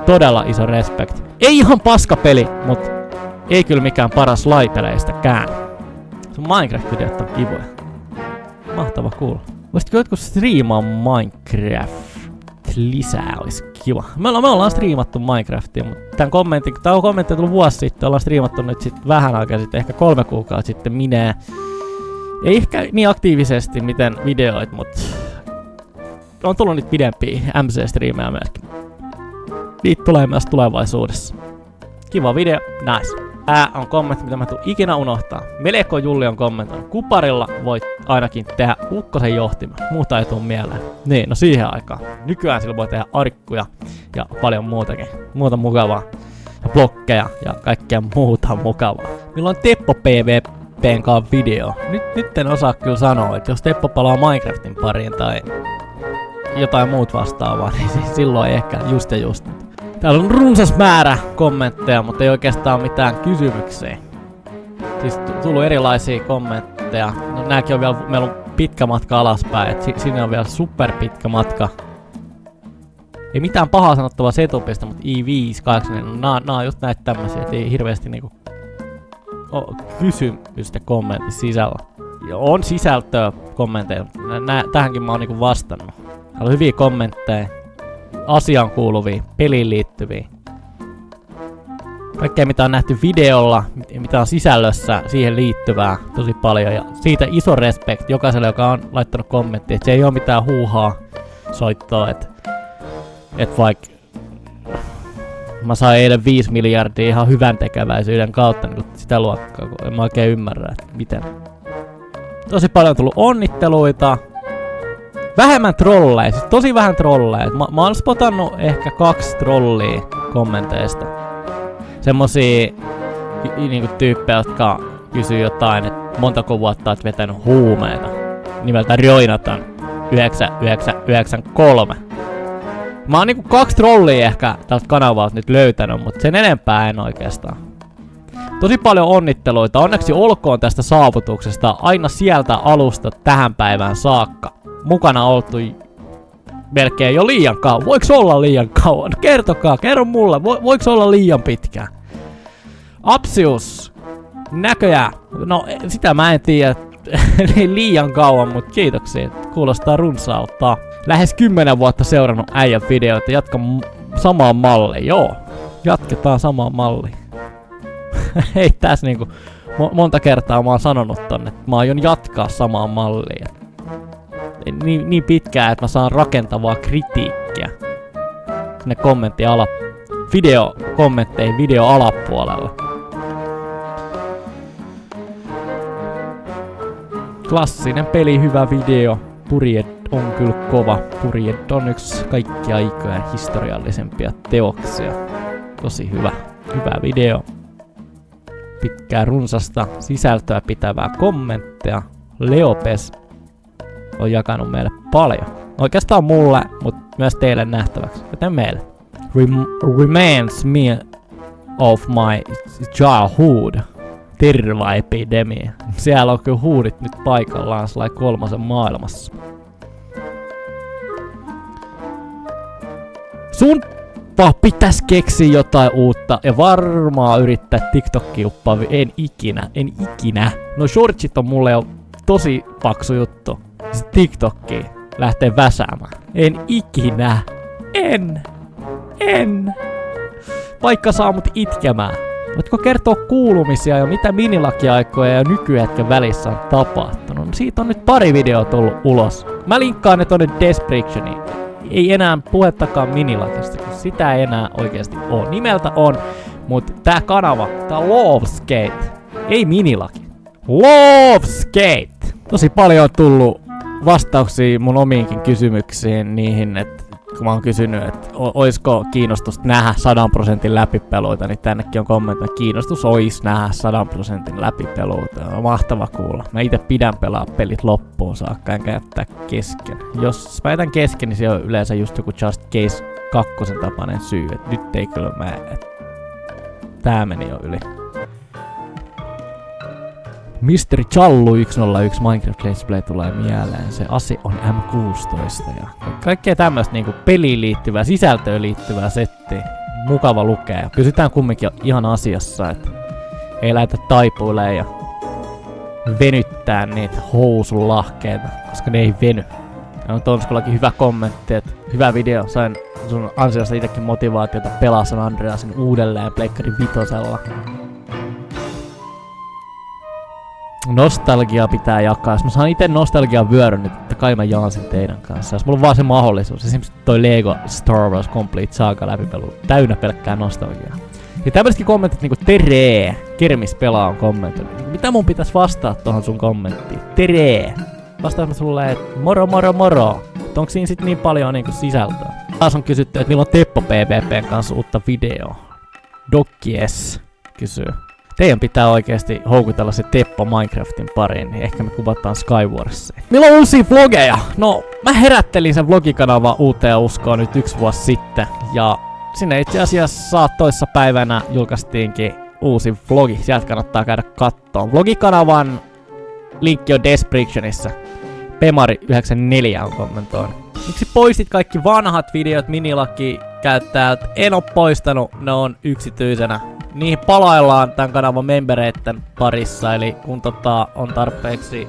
Todella iso respect. Ei ihan paska peli, mutta ei kyllä mikään paras laipeleistäkään. Sun Minecraft-videot on kivoja. Mahtava kuulla. Voisitko jotkut striimaa Minecraft lisää? Olisi kiva. Me ollaan striimattu Minecraftia, mutta tää on kommentti tullut vuosi sitten. Ollaan striimattu nyt sit vähän aikaa sitten, ehkä 3 kuukautta sitten minee. Ei ehkä niin aktiivisesti miten videoit, mutta on tullut nyt pidempiä MC-striimejä myöskin. Niitä tulee myös tulevaisuudessa. Kiva video, nice. On kommentti, mitä mä tuun ikinä unohtaa. Meleko Julli on kommentoinut. Kuparilla voit ainakin tehdä ukkosen johtimen. Muuta ei tuu mieleen. Niin, no siihen aikaan. Nykyään sillä voi tehdä arkkuja ja paljon muutakin. Muuta mukavaa. Ja blokkeja ja kaikkea muuta mukavaa. Milloin Teppo PvPn kanssa video? Nyt en osaa kyllä sanoa, että jos Teppo palaa Minecraftin pariin tai jotain muut vastaavaa, niin silloin ehkä just. Täällä on runsas määrä kommentteja, mutta ei oikeastaan mitään kysymyksiä. Siis tullut erilaisia kommentteja. No nääkin on vielä, meillä on pitkä matka alaspäin, et sinne on vielä super pitkä matka. Ei mitään pahaa sanottavaa setupista, mutta i5, 8, niin nää on just näitä tämmösiä, et ei hirveesti niinku kysymystä kommentin sisällä. Ja on sisältöä kommentteja, tähänkin mä oon niinku vastannut. Täällä on hyviä kommentteja. Asiaan kuuluvia, peliin liittyviä. Kaikkea mitä on nähty videolla, mitä on sisällössä, siihen liittyvää tosi paljon. Ja siitä iso respect jokaiselle, joka on laittanut kommenttia, että se ei oo mitään huuhaa soittoa, että vaikka mä sain eilen 5 miljardia ihan hyvän tekeväisyyden kautta niin sitä luokkaa, kun en mä oikein ymmärrä, että miten. Tosi paljon on tullut onnitteluita. Vähemmän trolleja, siis tosi vähän trolleja. Mä oon spotannut ehkä 2 trollia kommenteista. Semmosia niinku tyyppejä, jotka kysyy jotain, että montako vuotta oot vetänyt huumeita. Nimeltä Roinatan 9993. Mä oon niinku 2 trollia ehkä tältä kanavalta nyt löytänyt, mutta sen enempää en oikeastaan. Tosi paljon onnitteluita, onneksi olkoon tästä saavutuksesta aina sieltä alusta tähän päivään saakka. Mukana oltu melkein jo liian kauan. Voiko olla liian kauan? Kertokaa, kerro mulle, voiko olla liian pitkään? Apsius, näköjään. No sitä mä en tiedä liian kauan, mutta kiitoksia. Kuulostaa runsaalta. Lähes 10 vuotta seurannut äijän videoita. Jatka samaan malliin. Joo, jatketaan samaan malliin. Ei tässä niinku monta kertaa mä oon sanonut tonne, että mä aion jatkaa samaan malliin. Niin pitkään, että mä saan rakentavaa kritiikkiä sinne kommentteihin video alapuolella. Klassinen peli, hyvä video. Purjed on kyllä kova. Purjed on yksi kaikki aikojen historiallisempia teoksia. Tosi hyvä video. Pitkää runsasta sisältöä pitävää kommentteja. Leopes on jakanut meille paljon. Oikeastaan mulle, mutta myös teille nähtäväksi. Joten meille. Reminds me of my childhood. Tervaepidemia. Siellä on kyllä huudit nyt paikallaan sellainen 3. maailmassa. Sun pitäis keksiä jotain uutta ja varmaan yrittää TikTokia uppaa. En ikinä. No shortsit on mulle jo tosi paksu juttu. Sitten TikTokiin lähtee väsäämään. En ikinä. En. Vaikka saa mut itkemään. Voitko kertoa kuulumisia ja mitä minilakiaikoja ja nykyhetken välissä on tapahtunut? No siitä on nyt pari videoa tullut ulos. Mä linkkaan ne tonne descriptioniin. Ei enää puhettakaan minilakista, kun sitä ei enää oikeasti oo. Nimeltä on, mutta tää kanava, tää Loveskate, ei minilaki. Loveskate! Tosi paljon on tullut vastauksia mun omiinkin kysymyksiin niihin, että kun mä oon kysynyt, että oisko kiinnostusta nähdä 100% läpipeluita, niin tännekin on kommentti, että kiinnostus ois nähdä 100% läpipeluita. On mahtava kuulla. Mä itse pidän pelaa pelit loppuun saakka, enkä jättää kesken. Jos mä jätän kesken, niin se on yleensä just joku Just Case 2 tapainen syy, että nyt ei kyllä mene, että tää meni jo yli. Mystery Challu 101 Minecraft Let's Play tulee mieleen. Se ase on M16 ja kaikkea tämmöistä niinku peliin liittyvää, sisältöön liittyvää settiä. Mukava lukea. Pysytään kumminkin ihan asiassa, että ei lähdetä taipuilemaan ja venyttää niitä housunlahkeita, koska ne ei veny. Ja on Tonskullakin hyvä kommentti, että hyvä video. Sain sun ansiosta itsekin motivaatiota pelaa San Andreasin uudelleen Pleikkarin 5:lla. Nostalgia pitää jakaa. Jos mä saan ite nostalgian vyöryn, niin totta kai mä jaan sen teidän kanssa. Jos mulla on vaan se mahdollisuus. Esimerkiksi toi Lego Star Wars Complete Saga läpipelu. Täynnä pelkkää nostalgiaa. Ja tämmöisetkin kommentit niinku teree. Kermis pelaa on kommentoinut. Mitä mun pitäis vastaa tohon sun kommenttiin? Teree. Vastaan mä sulle, että moro moro moro. Onko siinä sit niin paljon niinku sisältöä? Taas on kysytty, että milloin Teppo PvPn kanssa uutta videoa. Dokkies kysyy. Teidän pitää oikeesti houkutella se Teppo Minecraftin pariin, niin ehkä me kuvataan Skywarsiin. Milloin uusia vlogeja? No, mä herättelin sen vlogikanava uuteen uskoon nyt 1 vuosi sitten. Ja sinne itse asiassa toissa päivänä julkaistiinkin uusi vlogi. Sieltä kannattaa käydä kattoon. Vlogikanavan linkki on descriptionissa. Pemari94 on kommentoinut. Miksi poistit kaikki vanhat videot Minilaki käyttäjältä? En oo poistanut, ne on yksityisenä. Niihin palaillaan tämän kanavan membereitten parissa, eli kun on tarpeeksi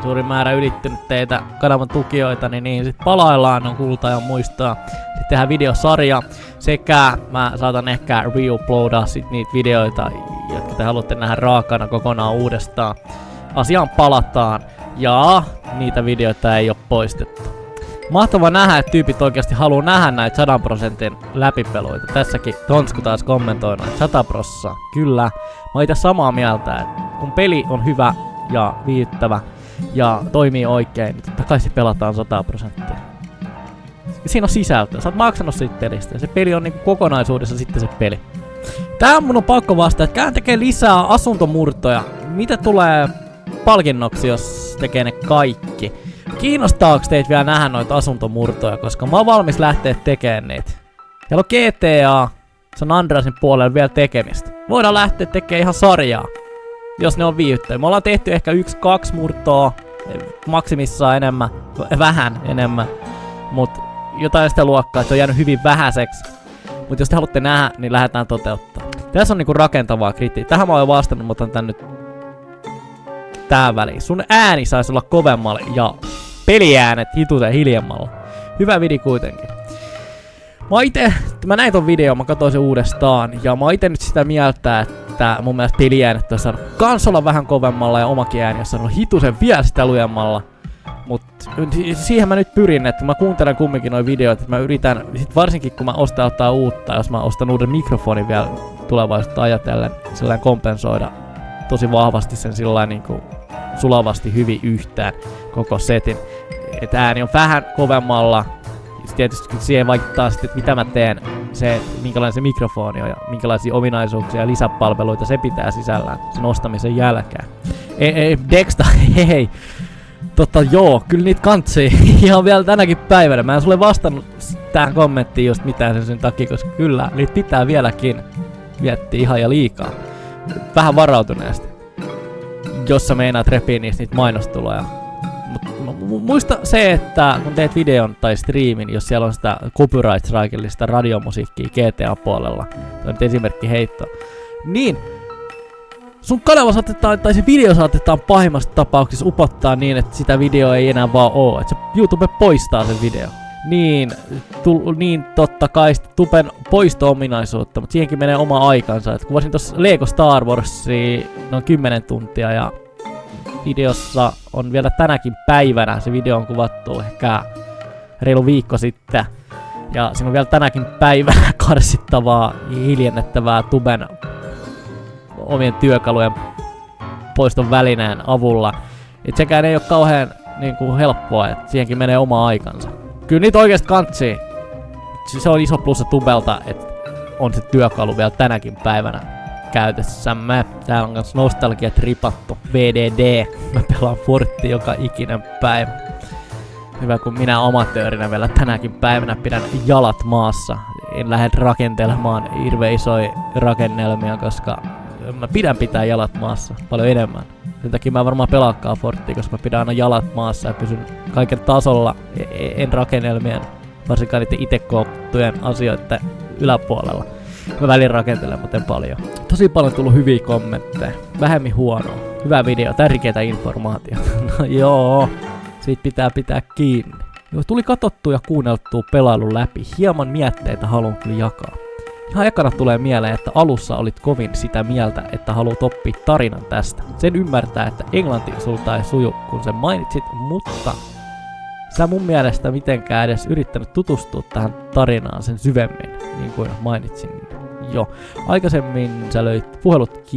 suuri määrä ylittynyt teitä kanavan tukijoita, niin niihin sit palaillaan, on kultaa ja muistaa. Sitten tehdään videosarja, sekä mä saatan ehkä reuploadaa sit niitä videoita, jotka te haluatte nähdä raakana kokonaan uudestaan. Asiaan palataan, ja niitä videoita ei oo poistettu. Mahtava nähdä, että tyypit oikeasti haluaa nähdä näitä 100% läpipeluita. Tässäkin Tonsku taas kommentoi noin 100%. Kyllä, mä oon itse samaa mieltä, että kun peli on hyvä ja viihdyttävä ja toimii oikein, niin totta kai se pelataan 100%. Siinä on sisältöä. Sä oot maksanut siitä pelistä. Se peli on niinku kokonaisuudessa sitten se peli. Tää mun on pakko vastata, että käyn tekee lisää asuntomurtoja. Mitä tulee palkinnoksi, jos tekee ne kaikki? Kiinnostaako teitä vielä nähdä noita asuntomurtoja, koska mä oon valmis lähteä tekemään niitä. Siellä on GTA, San Andreasin puolella vielä tekemistä. Voidaan lähteä tekemään ihan sarjaa, jos ne on viihdyttäviä. Me ollaan tehty ehkä 1-2 murtoa, maksimissaan enemmän, vähän enemmän, mut jotain sitä luokkaa, että se on jäänyt hyvin vähäiseksi. Mut jos te haluatte nähdä, niin lähdetään toteuttaa. Tässä on niinku rakentavaa kritiikkiä. Tähän mä oon jo vastannut, mutta otan tän nyt tää väliin. Sun ääni saisi olla kovemmalla ja peliäänet hitusen hiljemmalla. Hyvä video kuitenkin. Mä näin ton videon, mä katsoin sen uudestaan, ja mä oon ite nyt sitä mieltä, että mun mielestä peliäänet on saanut kans olla vähän kovemmalla ja omakin ääni on saanut hitusen vielä sitä lujemmalla. Mut siihen mä nyt pyrin, että mä kuuntelen kumminkin noi videoita, että mä yritän, sit varsinkin kun mä ostan ottaa uutta, jos mä ostan uuden mikrofonin vielä tulevaisuutta ajatellen, sellainen kompensoida tosi vahvasti sen sillain niinku sulavasti hyvin yhteen koko setin. Et ääni on vähän kovemmalla. Tietysti siihen vaikuttaa sitten, että mitä mä teen, se, minkälainen se mikrofoni on ja minkälaisia ominaisuuksia ja lisäpalveluita se pitää sisällään sen ostamisen jälkeen. Dexta, hei. Joo, kyllä niitä kantsii ihan vielä tänäkin päivänä. Mä en sulle vastannut tähän kommenttiin just mitään sen takia, koska kyllä niitä pitää vieläkin miettiä ihan ja liikaa. Vähän varautuneesti, jos sä meinaat repii niitä mainostuloja. Muista se, että kun teet videon tai streamin, jos siellä on sitä copyright strikellista radiomusiikkia GTA-puolella, se on esimerkki heitto, niin sun kanava saatetaan, tai se video saatetaan pahimmassa tapauksessa upottaa niin, että sitä videoa ei enää vaan oo, että se YouTube poistaa sen video. Niin totta kai tupen poisto-ominaisuutta, mutta siihenkin menee oma aikansa. Et kuvasin tossa Lego Star Warsia noin 10 tuntia ja videossa on vielä tänäkin päivänä, se video on kuvattu ehkä reilu viikko sitten. Ja siinä on vielä tänäkin päivänä karsittavaa, hiljennettävää tuben omien työkalujen poiston välineen avulla. Et sekään ei oo kauhean niinku helppoa, että siihenkin menee oma aikansa. Kyllä niitä oikeesti kantsii. Se on iso plussa Tubelta, että on se työkalu vielä tänäkin päivänä käytössämme. Täällä on kans nostalgiat ripattu. VDD. Mä pelaan Forttia joka ikinen päivä. Hyvä kun minä amatöörinä vielä tänäkin päivänä pidän jalat maassa. En lähde rakentelemaan hirveän isoja rakennelmia, koska mä pidän pitää jalat maassa paljon enemmän. Sen takia mä varmaan pelaakaan Forttia, koska mä pidän aina jalat maassa ja pysyn kaiken tasolla, en rakennelmien, varsinkaan niiden itse koottujen asioiden yläpuolella. Mä välin rakentelen, mutta en paljon. Tosi paljon tullut hyviä kommentteja, vähemmin huonoa. Hyvä video, tärkeitä informaatiota. No joo, siitä pitää pitää kiinni. Joo, tuli katsottua ja kuunneltua pelailun läpi. Hieman mietteitä haluan kyllä jakaa. Ihan ekana tulee mieleen, että alussa olit kovin sitä mieltä, että haluat oppia tarinan tästä. Sen ymmärtää, että englanti sulta ei suju, kun sen mainitsit, mutta sä mun mielestä mitenkään edes yrittänyt tutustua tähän tarinaan sen syvemmin, niin kuin mainitsin jo. Aikaisemmin sä löit puhelut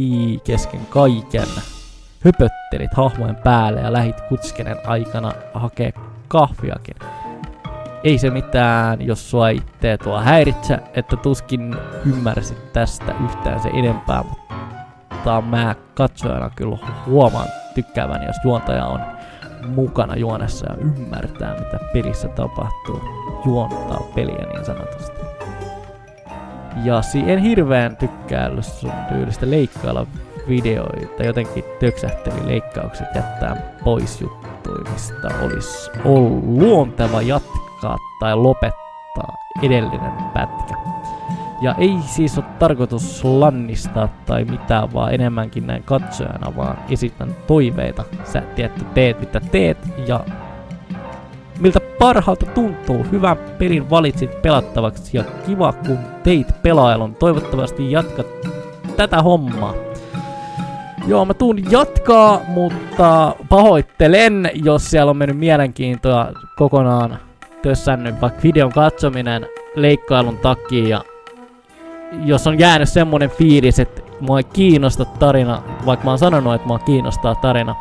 kesken kaiken, höpöttelit hahmojen päälle ja lähit Kutskenen aikana hakee kahviakin. Ei se mitään, jos sua itteä tuo häiritse, että tuskin ymmärsit tästä yhtään se enempää, mutta mä katsojana kyllä huomaan tykkääväni, jos juontaja on mukana juonessa ja ymmärtää, mitä pelissä tapahtuu, juontaa peliä niin sanotusti. Ja en hirveän tykkäillyt sun tyylistä leikkailla videoita, jotenkin töksähteli leikkaukset jättää pois juttuja, mistä olisi ollut luonteva jatkaa tai lopettaa edellinen pätkä. Ja ei siis ole tarkoitus lannistaa tai mitään, vaan enemmänkin näin katsojana, vaan esitän toiveita. Sä teet mitä teet ja miltä parhaalta tuntuu. Hyvän pelin valitsit pelattavaksi ja kiva kun teit pelailun. Toivottavasti jatkat tätä hommaa. Joo, mä tuun jatkaa, mutta pahoittelen, jos siellä on mennyt mielenkiintoa kokonaan tössännyt vaikka videon katsominen leikkailun takia. Jos on jäänyt semmonen fiilis, että mua ei kiinnosta tarina, vaikka mä oon sanonut, että mua kiinnostaa tarina.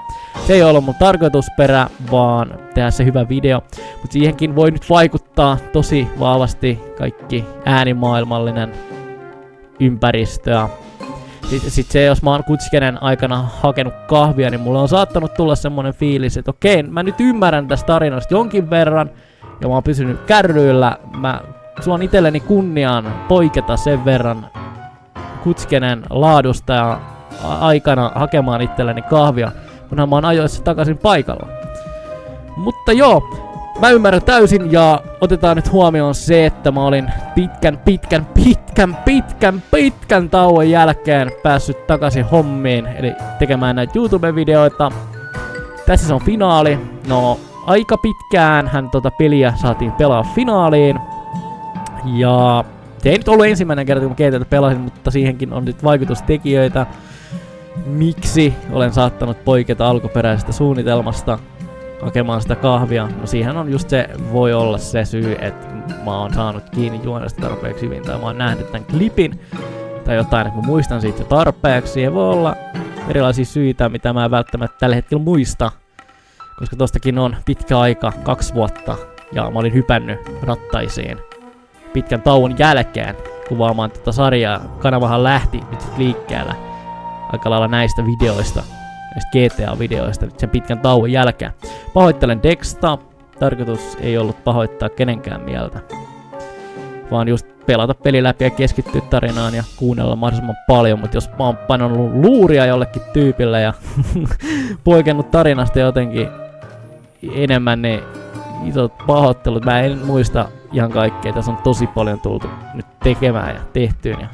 Se ei ollut mun tarkoitusperä, vaan tehdä se hyvä video. Mutta siihenkin voi nyt vaikuttaa tosi vahvasti kaikki äänimaailmallinen ympäristö. Sitten se, jos mä oon Kutskenen aikana hakenut kahvia, niin mulla on saattanut tulla semmonen fiilis, että okei, mä nyt ymmärrän tästä tarinasta jonkin verran, ja mä oon pysynyt kärryillä. Mä suon itselleni kunniaan poiketa sen verran Kutskenen laadusta ja aikana hakemaan itselleni kahvia, kunhan mä oon ajoissa takaisin paikalla. Mutta joo, mä ymmärrän täysin ja otetaan nyt huomioon se, että mä olin pitkän tauon jälkeen päässyt takaisin hommiin, eli tekemään näitä YouTube-videoita. Tässä se on finaali. No, aika pitkään hän peliä saatiin pelaa finaaliin. Ja se ei nyt ollut ensimmäinen kerta, kun mä GTA:tä pelasin, mutta siihenkin on nyt vaikutustekijöitä. Miksi olen saattanut poiketa alkuperäisestä suunnitelmasta hakemaan sitä kahvia? No siihen on just se, voi olla se syy, että mä oon saanut kiinni juonesta tarpeeksi hyvin, tai mä oon nähnyt tämän klipin, tai jotain, että mä muistan siitä jo tarpeeksi. Siihen voi olla erilaisia syitä, mitä mä en välttämättä tällä hetkellä muista, koska tostakin on pitkä aika, 2 vuotta, ja mä olin hypännyt rattaisiin pitkän tauon jälkeen kuvaamaan tätä sarjaa. Kanavahan lähti nyt sit liikkeellä aika lailla näistä videoista, näistä GTA-videoista nyt sen pitkän tauon jälkeen. Pahoittelen Dexta. Tarkoitus ei ollut pahoittaa kenenkään mieltä, vaan just pelata peli läpi ja keskittyä tarinaan ja kuunnella mahdollisimman paljon. Mutta jos mä oon painanut luuria jollekin tyypille ja poikennut tarinasta jotenkin enemmän, niin isot pahoittelut. Mä en muista ihan kaikkea. Tässä on tosi paljon tultu nyt tekemään ja tehtyyn ja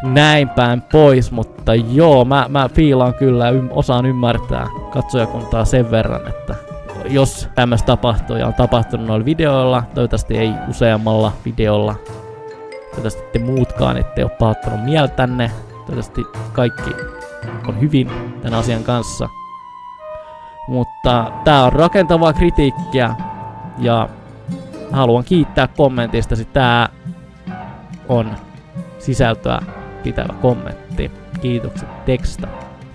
näin päin pois, mutta joo, mä fiilaan kyllä ja osaan ymmärtää katsojakuntaa sen verran, että jos tämmöistä tapahtuu ja on tapahtunut noilla videoilla, toivottavasti ei useammalla videolla, toivottavasti te muutkaan ette ole pahoittanut mieltänne, toivottavasti kaikki on hyvin tämän asian kanssa. Mutta tää on rakentavaa kritiikkiä ja haluan kiittää kommentista, tää on sisältöä pitävä kommentti. Kiitokset Dexta.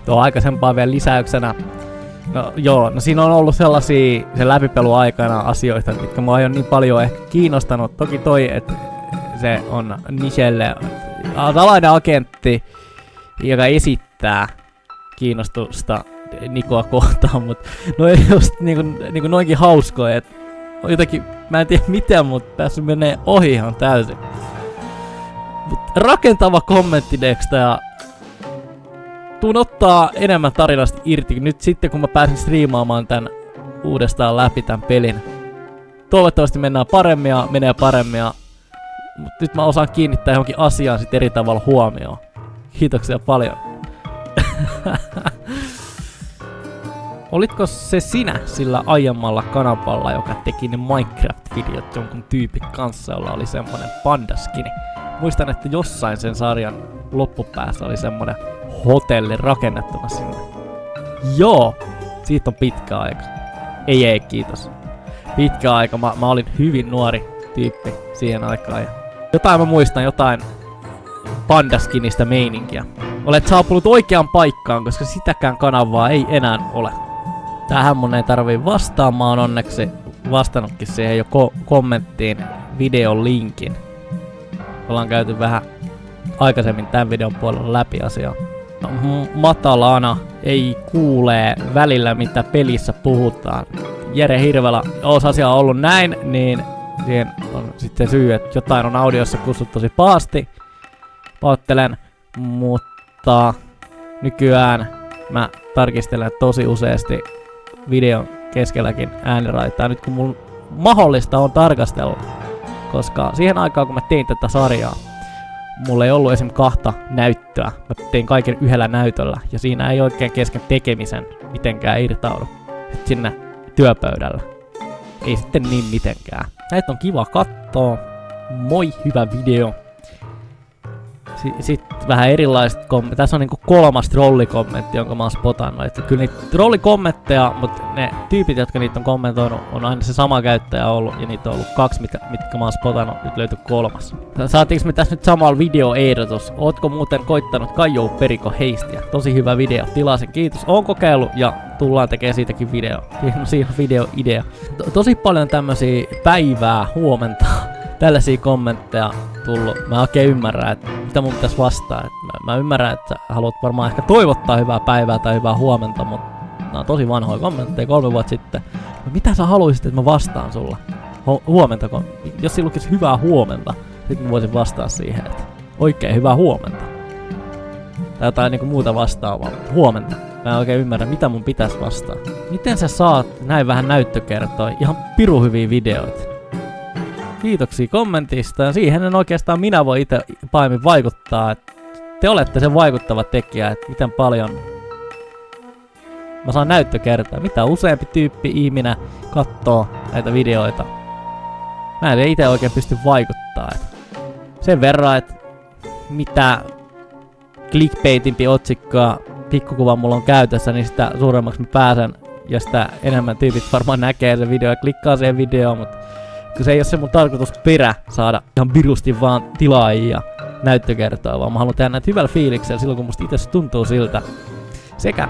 Tuo aikaisempaa vielä lisäyksenä. No joo, no siinä on ollut sellaisia sen läpipelun aikana asioita, mitkä mua ei ole niin paljon ehkä kiinnostanut. Toki toi, että se on Michelle salainen agentti, joka esittää kiinnostusta Nikoa kohtaan, mutta no ei just niinku noinkin hauskoja, että jotenkin, mä en tiedä miten, mutta päässyt menee ohi ihan täysin. Mut rakentava kommentti Dexta ja tuun ottaa enemmän tarinasta irti nyt sitten, kun mä pääsin striimaamaan tän uudestaan läpi tän pelin. Toivottavasti mennään paremmin ja menee paremmin, mutta nyt mä osaan kiinnittää johonkin asiaan sit eri tavalla huomioon. Kiitoksia paljon. Olitko se sinä sillä aiemmalla kanavalla, joka teki ne Minecraft-videot jonkun tyypin kanssa, jolla oli semmonen pandaskini? Muistan, että jossain sen sarjan loppupäässä oli semmonen hotelli rakennettuna sinne. Joo, siitä on pitkä aika. Ei, kiitos. Pitkä aika. Mä olin hyvin nuori tyyppi siihen aikaan. Ja jotain mä muistan, jotain pandaskinistä meininkiä. Olet saapunut oikeaan paikkaan, koska sitäkään kanavaa ei enää ole. Tähän mun ei tarvii vastaamaan, onneksi vastannutkin siihen jo kommenttiin videon linkin. Ollaan käyty vähän aikaisemmin tämän videon puolella läpi asiaa. No, matalana ei kuule välillä mitä pelissä puhutaan. Jere Hirvelä, jos asia on ollut näin, niin siihen on sitten syy, että jotain on audiossa kussut tosi pahasti. Pahoittelen, mutta nykyään mä tarkistelen tosi useasti videon keskelläkin ääniraitaa nyt kun mun mahdollista on tarkastella. Koska siihen aikaan kun mä tein tätä sarjaa, mulla ei ollut esim. 2 näyttöä. Mä tein kaiken yhdellä näytöllä ja siinä ei oikein kesken tekemisen mitenkään irtaudu sinne työpöydällä. Ei sitten niin mitenkään. Näitä on kiva kattoo. Moi, hyvä video. Sitten vähän erilaiset kommentit. Tässä on niinku 3. trollikommentti, jonka mä oon spotannut. Et kyllä niitä trollikommentteja, mutta ne tyypit, jotka niitä on kommentoinut, on aina se sama käyttäjä ollut. Ja niitä on ollut 2, mitkä mä oon spotannut. Nyt löytyi 3. Saatiinko me tässä nyt samalla videoehdotus? Ootko muuten koittanut Kaijou Periko heistiä? Tosi hyvä video. Tilasin. Kiitos. Oon kokeillut ja tullaan tekemään siitäkin video. Siinä on videoidea. Tosi paljon tämmösiä päivää, huomenta. Tällaisia kommentteja tullut. Mä oikein ymmärrän, että mitä mun pitäisi vastaa. Mä ymmärrän, että haluat varmaan ehkä toivottaa hyvää päivää tai hyvää huomenta, mutta nää on tosi vanhoja kommentteja 3 vuotta sitten. Mitä sä haluaisit, että mä vastaan sulla? Huomenta, jos siinä lukisi hyvää huomenta, sit mä voisin vastaa siihen, että oikein hyvää huomenta. Tai jotain niinku muuta vastaavaa. Huomenta. Mä en oikein ymmärrä, mitä mun pitäisi vastaa. Miten sä saat näin vähän näyttökertoja? Ihan pirun hyviä videoita. Kiitoksia kommentista ja siihen en oikeastaan minä voi itse pahemmin vaikuttaa, että te olette se vaikuttava tekijä, että miten paljon mä saan näyttökertaa, mitä useampi tyyppi ihminen katsoo näitä videoita. Mä en itse oikein pysty vaikuttaa, että sen verran, että mitä clickbaitimpi otsikkoa pikkukuva mulla on käytössä, niin sitä suuremmaksi mä pääsen ja sitä enemmän tyypit varmaan näkee sen video ja klikkaa siihen videoon, mutta kun se ei ole se mun tarkoitusperä saada ihan virusti vaan tilaajia näyttökertoa, vaan mä haluan tehdä näitä hyvällä fiiliksellä silloin, kun musta itse tuntuu siltä. Sekä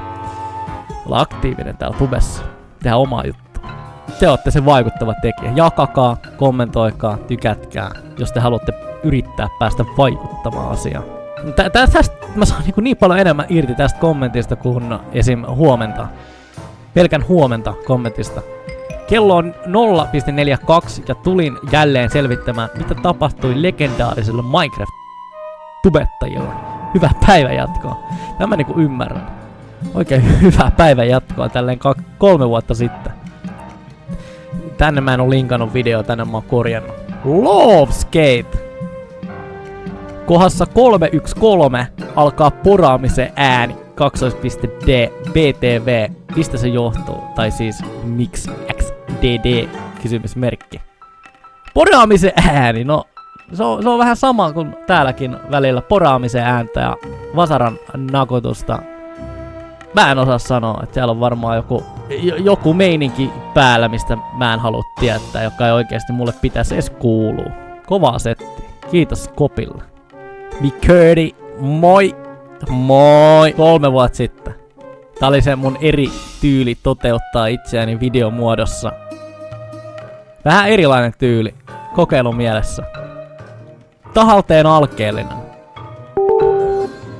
olla aktiivinen täällä tubessa, tehdä omaa juttua. Te olette se vaikuttava tekijä. Jakakaa, kommentoikaa, tykätkää, jos te haluatte yrittää päästä vaikuttamaan asiaan. Tästä mä saan niin paljon enemmän irti tästä kommentista kuin esim. Huomenta. Pelkän huomenta kommentista. Kello on 0.42 ja tulin jälleen selvittämään, mitä tapahtui legendaariselle Minecraft-tubettajille. Hyvää päivänjatkoa. Tämä niinku ymmärrän. Oikein hyvää päivänjatkoa tälleen 3 vuotta sitten. Tänne mä en oo linkannut video, tänne mä oon korjannut. Loveskate! Kohdassa 313 alkaa poraamisen ääni. D BTV. Mistä se johtuu? Tai siis miksi XDD kysymysmerkki. Poraamisen ääni, no se on vähän sama kuin täälläkin välillä poraamisen ääntä ja vasaran nakotusta. Mä en osaa sanoa, että siellä on varmaan joku meininki päällä, mistä mä en halua tietää, joka ei oikeesti mulle pitäisi edes kuulua. Kovaa setti. Kiitos Kopille. Mikködi, moi! Moi! 3 vuotta sitten. Tää oli se mun eri tyyli toteuttaa itseäni videomuodossa. Vähän erilainen tyyli. Kokeilun mielessä. Tahalteen alkeellinen.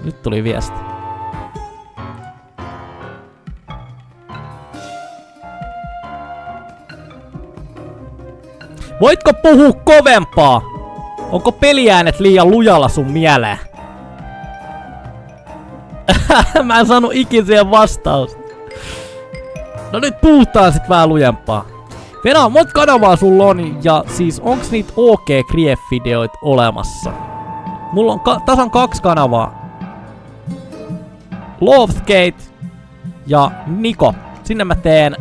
Nyt tuli viesti. Voitko puhua kovempaa? Onko peliäänet liian lujalla sun mieleen? Mä en saanut ikin siihen vastausta. No nyt puhutaan sit vähän lujempaa. Venä, monta kanavaa sulla on ja siis onks niitä OK Grief-videoita olemassa? Mulla on tasan 2 kanavaa. Loveskate ja Niko. Sinne mä teen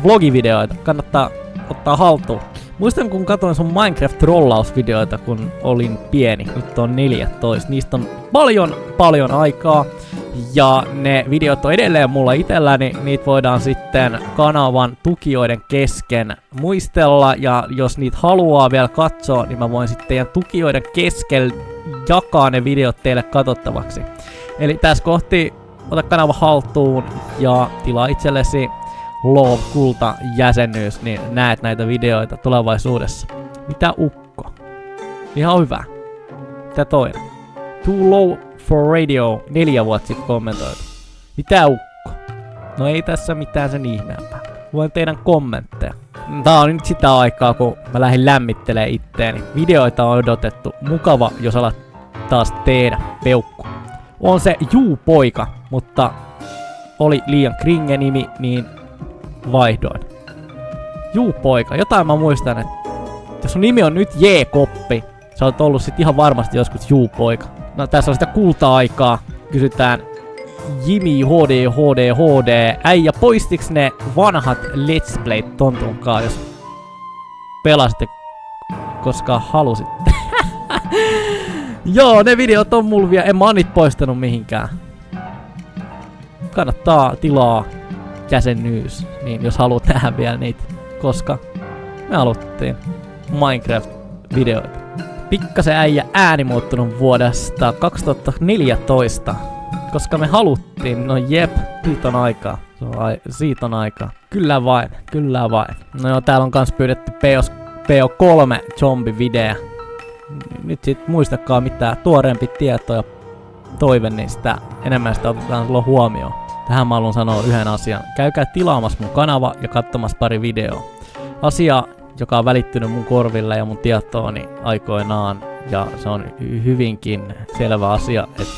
vlogivideoita. Kannattaa ottaa haltuun. Muistan kun katsoin sun Minecraft-trollausvideoita kun olin pieni. Nyt on 14. Niistä on paljon aikaa. Ja ne videot on edelleen mulla itselläni. Niitä voidaan sitten kanavan tukijoiden kesken muistella. Ja jos niitä haluaa vielä katsoa, niin mä voin sitten teidän tukijoiden keskellä jakaa ne videot teille katsottavaksi. Eli tässä kohti ota kanava haltuun ja tilaa itsellesi Love Kulta jäsenyys, niin näet näitä videoita tulevaisuudessa. Mitä ukko? Ihan hyvä. Mitä toinen? Too Low for Radio 4 vuotta sitten kommentoitu. Mitä ukko? No ei tässä mitään sen ihmeempää. Voin teidän kommentteja. Tää on nyt sitä aikaa, kun mä lähdin lämmittelee itteeni. Videoita on odotettu. Mukava, jos alat taas tehdä peukku. On se Juu-poika, mutta oli liian kringe nimi, niin vaihdoin. Juu-poika. Jotain mä muistan, että jos sun nimi on nyt J-koppi, sä oot ollut sit ihan varmasti joskus Juu-poika. No tässä on sitä kulta-aikaa. Kysytään Jimi HD. Äijä, poistiks ne vanhat Let's Playt tontunkaan, jos pelasitte, koska halusitte? Joo, ne videot on mulla vielä. En mä oo niitä poistanut mihinkään. Kannattaa tilaa jäsenyys, niin jos haluat nähdä vielä niitä, koska me haluttiin Minecraft-videoita. Pikkasen äijä ääni muuttunut vuodesta 2014, koska me haluttiin, no jep, siitä on aikaa. Siitä on aikaa. Kyllä vain. No joo, täällä on kans pyydetty PO3 zombie-video. Nyt sit muistakaa mitä tuoreempi tieto ja toive, niin sitä enemmän sitä otetaan silloin huomioon. Tähän mä haluan sanoa yhden asian. Käykää tilaamassa mun kanava ja katsomassa pari videoa. Asia, joka on välittynyt mun korville ja mun tietooni aikoinaan. Ja se on hyvinkin selvä asia, että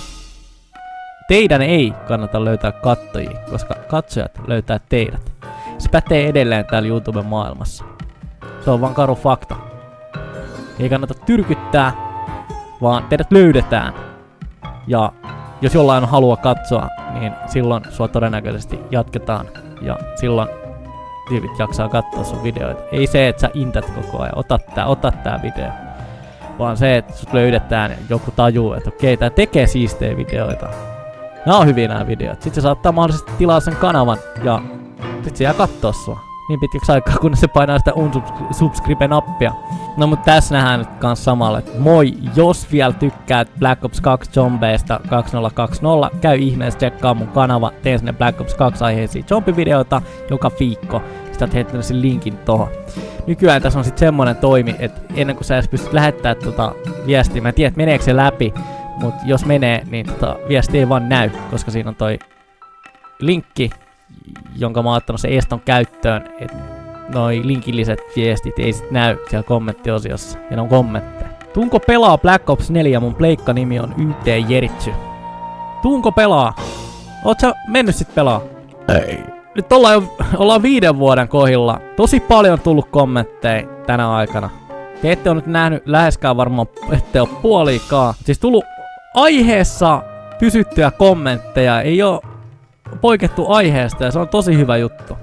teidän ei kannata löytää katsojia, koska katsojat löytää teidät. Se pätee edelleen täällä YouTuben maailmassa. Se on vaan karu fakta. Ei kannata tyrkyttää, vaan teidät löydetään. Ja jos jollain on halua katsoa, niin silloin sua todennäköisesti jatketaan. Ja silloin tyypit jaksaa katsoa sun videoita. Ei se, että sä intät koko ajan, ota tää video. Vaan se, että sut löydetään ja joku tajuu, että okei, tää tekee siistejä videoita. Nää on hyviä nää videot. Sitten se saattaa mahdollisesti tilaa sen kanavan ja sit se jää kattoo sua. Niin pitkäksi aikaa, kunnes se painaa sitä unsubscribe-nappia. No mut tässä nähdään nyt kans samalla, että moi, jos vielä tykkäät Black Ops 2 zombeista 2020, käy ihmeessä tsekkaa mun kanava, teen sinne Black Ops 2 aiheisia zombivideoita joka viikko. Sitä oot heittänyt sen linkin tohon. Nykyään tässä on sit semmonen toimi, että ennen kuin sä edes pystyt lähettää viestiä, mä en tiedä, meneekö se läpi, mut jos menee, niin viesti ei vaan näy, koska siinä on toi linkki, jonka mä oon ottanut se Eston käyttöön, että noi linkilliset viestit ei sit näy siellä kommenttiosiossa, ja ne on kommentteja. Tuunko pelaa Black Ops 4, mun pleikka-nimi on YT Jeritsy. Tuunko pelaa? Oot sä mennyt sit pelaa? Ei. Nyt ollaan 5 vuoden kohdilla. Tosi paljon tullut kommentteja tänä aikana. Te ette ole nyt nähnyt läheskään varmaan, ette ole puoliikaan. Siis tullut aiheessa pysyttyjä kommentteja, ei oo poikettu aiheesta ja se on tosi hyvä juttu.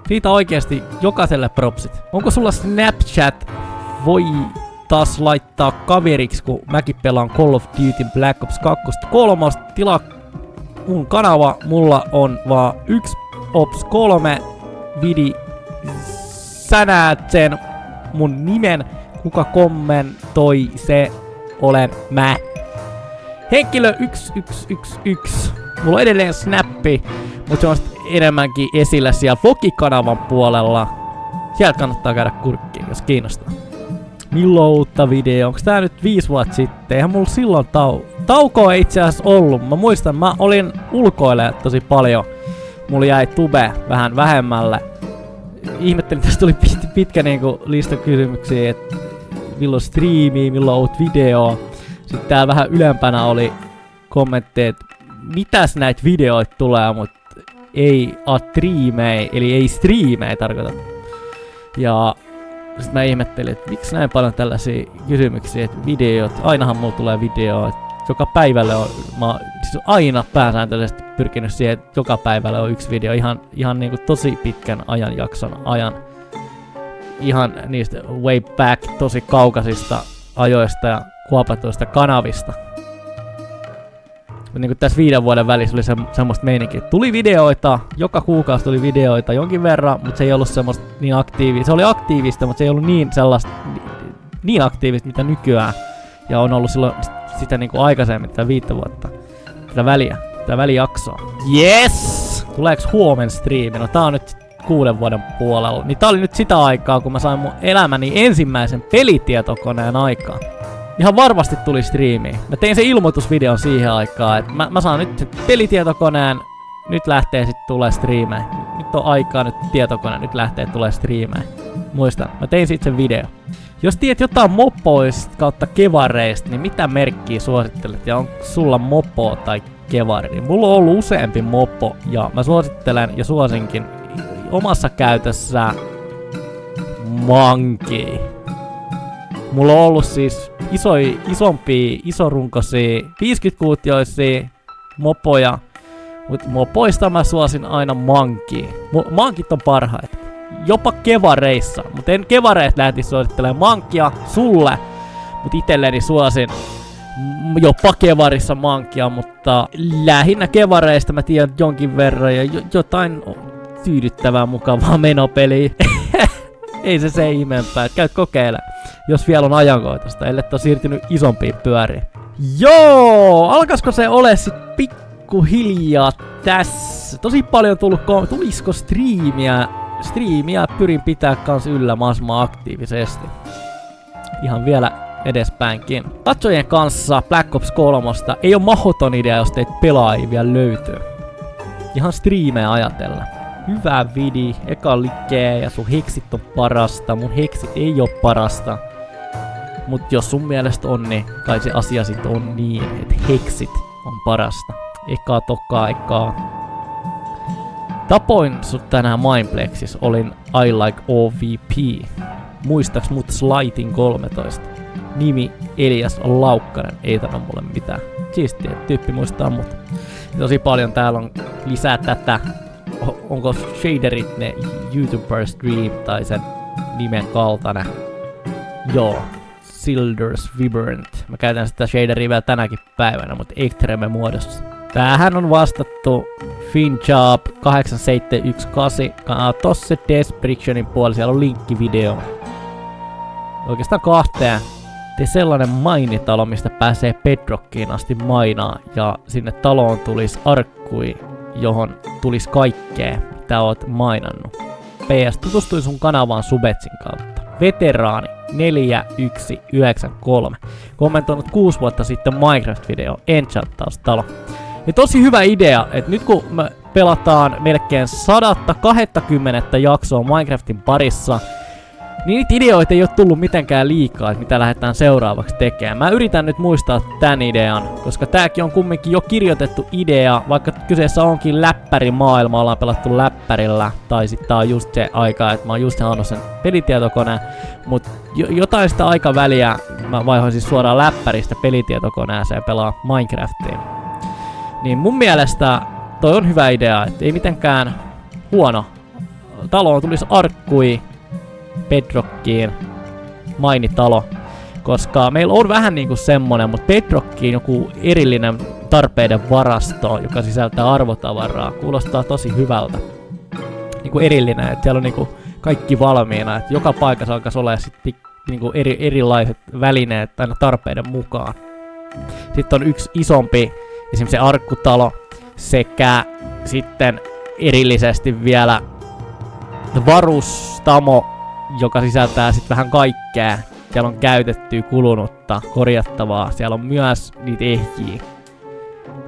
Siitä oikeesti jokaiselle propsit. Onko sulla Snapchat? Voi taas laittaa kaveriksi, kun mäkin pelaan Call of Duty Black Ops 2 3. Tilaa mun kanava. Mulla on vaan 1 Ops 3 vidi. Sä näet sen mun nimen. Kuka kommentoi, se olen mä. Henkilö 1111. Mulla on edelleen snappi. Mutta se on enemmänkin esillä siellä Vlogi-kanavan puolella. Sieltä kannattaa käydä kurkkiin, jos kiinnostaa. Milloin uutta video? Onko tää nyt 5 vuotta sitten? Eihän mulla silloin taukoa ei itse asiassa ollut. Mä muistan, mä olin ulkoilemaan tosi paljon. Mulla jäi tube vähän vähemmälle. Ihmettelin, tästä tuli pitkä niinku lista kysymyksiä, että milloin striimii, milloin uut video. Sitten täällä vähän ylempänä oli kommentteja, että mitäs näitä videoita tulee, mutta ei striimei, eli ei striimei tarkoita. Ja sit mä ihmettelin, että miksi näin paljon tällaisia kysymyksiä, että videot, ainahan mulla tulee video, että joka päivälle on, mä siis aina pääsääntöisesti pyrkinyt siihen, että joka päivälle on yksi video, ihan niinku tosi pitkän ajanjakson ajan. Ihan niistä way back, tosi kaukaisista ajoista ja kuopatuista kanavista. Niin tässä 5 vuoden välissä oli semmoista meininkiä, että tuli videoita, joka kuukausi tuli videoita jonkin verran, mutta se ei ollut semmoista niin aktiivista. Se oli aktiivista, mutta se ei ollut niin sellaista, niin aktiivista mitä nykyään. Ja on ollut silloin sitä niinku aikaisemmin, tätä 5 vuotta, tätä välijaksoa. Yes! Tuleeks huomen striimi? No tää on nyt 6 vuoden puolella. Niin tää oli nyt sitä aikaa, kun mä sain mun elämäni ensimmäisen pelitietokoneen aikaan. Ihan varmasti tuli striimiin. Mä tein sen ilmoitusvideon siihen aikaan, että mä saan nyt pelitietokoneen, nyt lähtee sit tulee striimeen. Nyt on aikaa nyt tietokone, nyt lähtee tulee striimeen. Muistan, mä tein sit sen video. Jos tiedät jotain mopoista kautta kevareista, niin mitä merkkiä suosittelet? Ja on sulla mopo tai kevari? Niin mulla on ollut useampi mopo ja mä suosittelen ja suosinkin omassa käytössä Monkey. Mulla on ollut siis isompia, isorunkoisia, 50-kuutioisia mopoja, mutta mopoista mä suosin aina Monkey. Monkeyt on parhaita. Jopa kevareissa, mutta en kevareista lähtisi suosittelemaan Monkeya sulle, mutta itselleni suosin jopa kevarissa Monkeya, mutta lähinnä kevareista mä tiedän jonkin verran ja jotain tyydyttävää mukavaa menopeliä. Ei se ihmeempää, että käyt kokeile, jos vielä on ajankohtaista, ellei ole siirtynyt isompiin pyöriin. Joo, alkaisiko se ole sit pikkuhiljaa tässä? Tosi paljon tullut tulisiko striimiä pyrin pitää kans yllä mahdollisimman aktiivisesti. Ihan vielä edespäinkin. Katsojien kanssa Black Ops 3 ei ole mahdoton idea, jos teitä pelaajia vielä löytyy. Ihan striimejä ajatellen. Hyvä vidi, eka likee ja sun heksit on parasta, mun heksit ei oo parasta. Mut jos sun mielestä on, niin kai se asia sit on niin, että heksit on parasta. Ekaa. Tapoin sut tänään Mindplexis, olin I Like OVP. Muistaks mut Slightin 13. Nimi Elias Laukkanen, ei sano mulle mitään. Siistiä, tyyppi muistaa mut. Tosi paljon täällä on lisää tätä. Onko shaderit ne YouTuber Stream tai sen nimen kaltainen? Joo, Silders Vibrant. Mä käytän sitä shaderia vielä tänäkin päivänä, mutta Extreme muodossa. Tämähän on vastattu Finjob 8718. Tossa se descriptionin puolella, siellä on linkkivideo. Oikeastaan 2. Tee sellainen mainitalo, mistä pääsee Bedrockiin asti mainaa. Ja sinne taloon tulisi arkkui, johon tulisi kaikkea, mitä oot mainannut. PS, tutustuin sun kanavaan Subetsin kautta. Veteraani 4193. Kommentoinut 6 vuotta sitten Minecraft-video, Enchantaus-talo. Ja tosi hyvä idea, että nyt kun me pelataan melkein 120 jaksoa Minecraftin parissa, niin niitä ideoita ei ole tullut mitenkään liikaa, että mitä lähdetään seuraavaksi tekemään. Mä yritän nyt muistaa tän idean, koska tääkin on kumminkin jo kirjoitettu idea, vaikka kyseessä onkin läppärimaailma, ollaan pelattu läppärillä, tai sitten tää on just se aika, että mä oon just saanut sen pelitietokoneen, mutta jotain sitä aikaväliä mä vaihoin siis suoraan läppäristä pelitietokoneeseen pelaa Minecraftiin. Niin mun mielestä toi on hyvä idea, että ei mitenkään huono. Taloon tulisi arkkui Bedrockiin mainitalo, koska meillä on vähän niinku semmonen, mutta Bedrockiin joku erillinen tarpeiden varasto, joka sisältää arvotavaraa, kuulostaa tosi hyvältä. Niinku erillinen, että siellä on niinku kaikki valmiina, että joka paikassa alkaisi olla sitten niinku erilaiset välineet aina tarpeiden mukaan. Sitten on yksi isompi, esimerkiksi se arkkutalo, sekä sitten erillisesti vielä varustamo, joka sisältää sit vähän kaikkea. Siellä on käytettyä, kulunutta, korjattavaa. Siellä on myös niitä ehjiä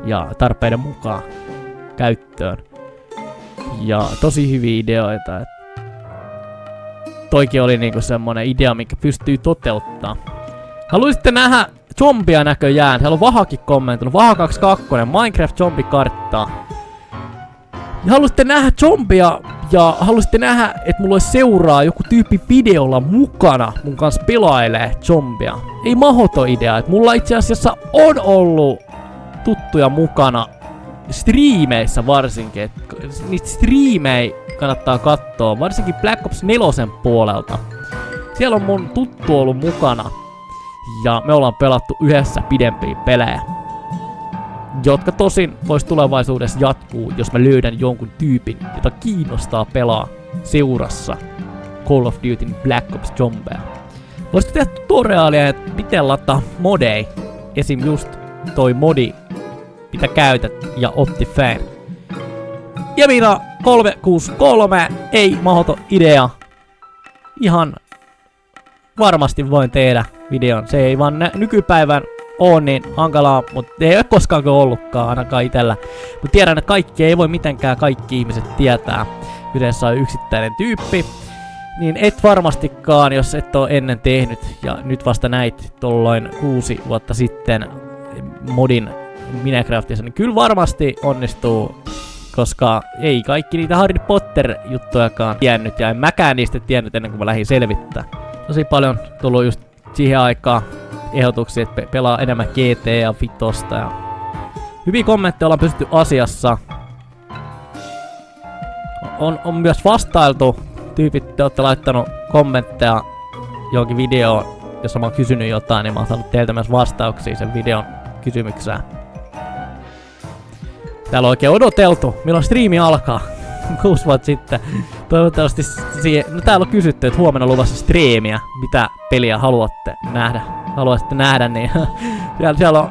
ja tarpeiden mukaan käyttöön. Ja tosi hyviä ideoita. Toikin oli niinku semmonen idea, mikä pystyy toteuttaa. Haluaisitte nähdä zombia näköjään? Siellä on Vahakin kommentoinut. Vaha22, Minecraft zombikarttaa. Ja haluaisitte nähdä zombia ja haluaisitte nähdä, että mulla olisi seuraa joku tyyppi videolla mukana mun kanssa pelailee zombia. Ei mahdoton idea, että mulla itse asiassa on ollut tuttuja mukana striimeissä varsinkin. Et niitä striimejä kannattaa katsoa, varsinkin Black Ops 4 puolelta. Siellä on mun tuttu ollut mukana ja me ollaan pelattu yhdessä pidempiä pelejä, jotka tosin vois tulevaisuudessa jatkuu, jos mä löydän jonkun tyypin, jota kiinnostaa pelaa seurassa Call of Duty Black Ops Zombia. Voisiko tehdä tutoriaalia, että miten lataa modei? Esim. Just toi modi, mitä käytät, ja Optifine. Ja minä 363, ei mahdoton idea. Ihan varmasti voin tehdä videon. Se ei vaan nykypäivän on niin hankalaa, mutta ei ole koskaan ollutkaan ainakaan itellä. Mutta tiedän, että kaikki ei voi mitenkään kaikki ihmiset tietää. Kyseessä on yksittäinen tyyppi. Niin et varmastikaan, jos et ole ennen tehnyt ja nyt vasta näit tolloin 6 vuotta sitten modin Minecraftissa, niin kyllä varmasti onnistuu, koska ei kaikki niitä Harry Potter-juttujakaan tiennyt ja en mäkään niistä tiennyt ennen kuin mä lähdin selvittää. Tosi paljon tullut just siihen aikaan ehdotuksia, että pelaa enemmän GTA 5 ja hyviä kommentteja ollaan pystytty asiassa. On myös vastailtu. Tyypit, te olette laittanut kommentteja johonkin videoon, jossa mä oon kysynyt jotain, niin mä oon saanut teiltä myös vastauksia sen videon kysymykseen. Täällä on oikein odoteltu, milloin striimi alkaa. 6 vuotta sitten. Toivottavasti siihen. No täällä on kysytty, että huomenna luvassa striimiä. Mitä peliä haluatte nähdä? Haluaisitte nähdä, niin siellä on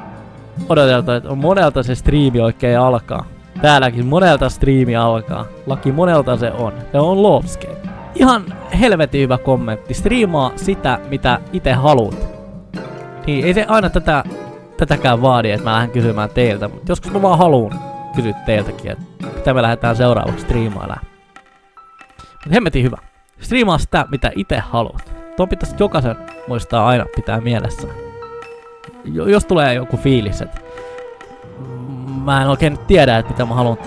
odoteltu, että monelta se striimi oikein alkaa. Täälläkin monelta striimi alkaa. Laki monelta se on. Se on Lopscape. Ihan helvetin hyvä kommentti. Striimaa sitä, mitä itse haluat. Niin ei se aina tätäkään vaadi, että mä lähden kysymään teiltä. Mutta joskus mä vaan haluun kysyä teiltäkin, että mitä me lähdetään seuraavaksi striimailemaan. Mutta hemmetin hyvä. Striimaa sitä, mitä itse haluat. Tuon pitäisi jokaisen muistaa aina pitää mielessä. Jos tulee joku fiilis, että mä en oikein tiedä, että mitä mä haluan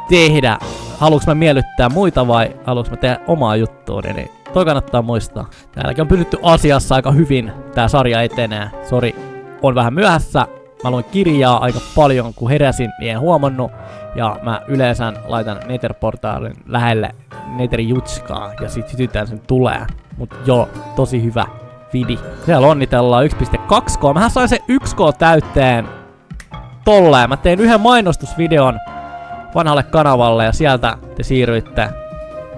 tehdä. Haluanko mä miellyttää muita vai haluanko mä tehdä omaa juttuuni, niin toi kannattaa muistaa. Täälläkin on pysytty asiassa aika hyvin. Tää sarja etenee. Sori, on vähän myöhässä. Mä luin kirjaa aika paljon, kun heräsin, niin en huomannut. Ja mä yleensä laitan Nether-portaalin lähelle Nether-jutskaa ja sit sytytään sen tulee. Mut joo, tosi hyvä vidi. Siellä onnitellaan 1.2K. Mähän sain se 1K täyteen tolleen. Mä tein yhden mainostusvideon vanhalle kanavalle ja sieltä te siirryitte,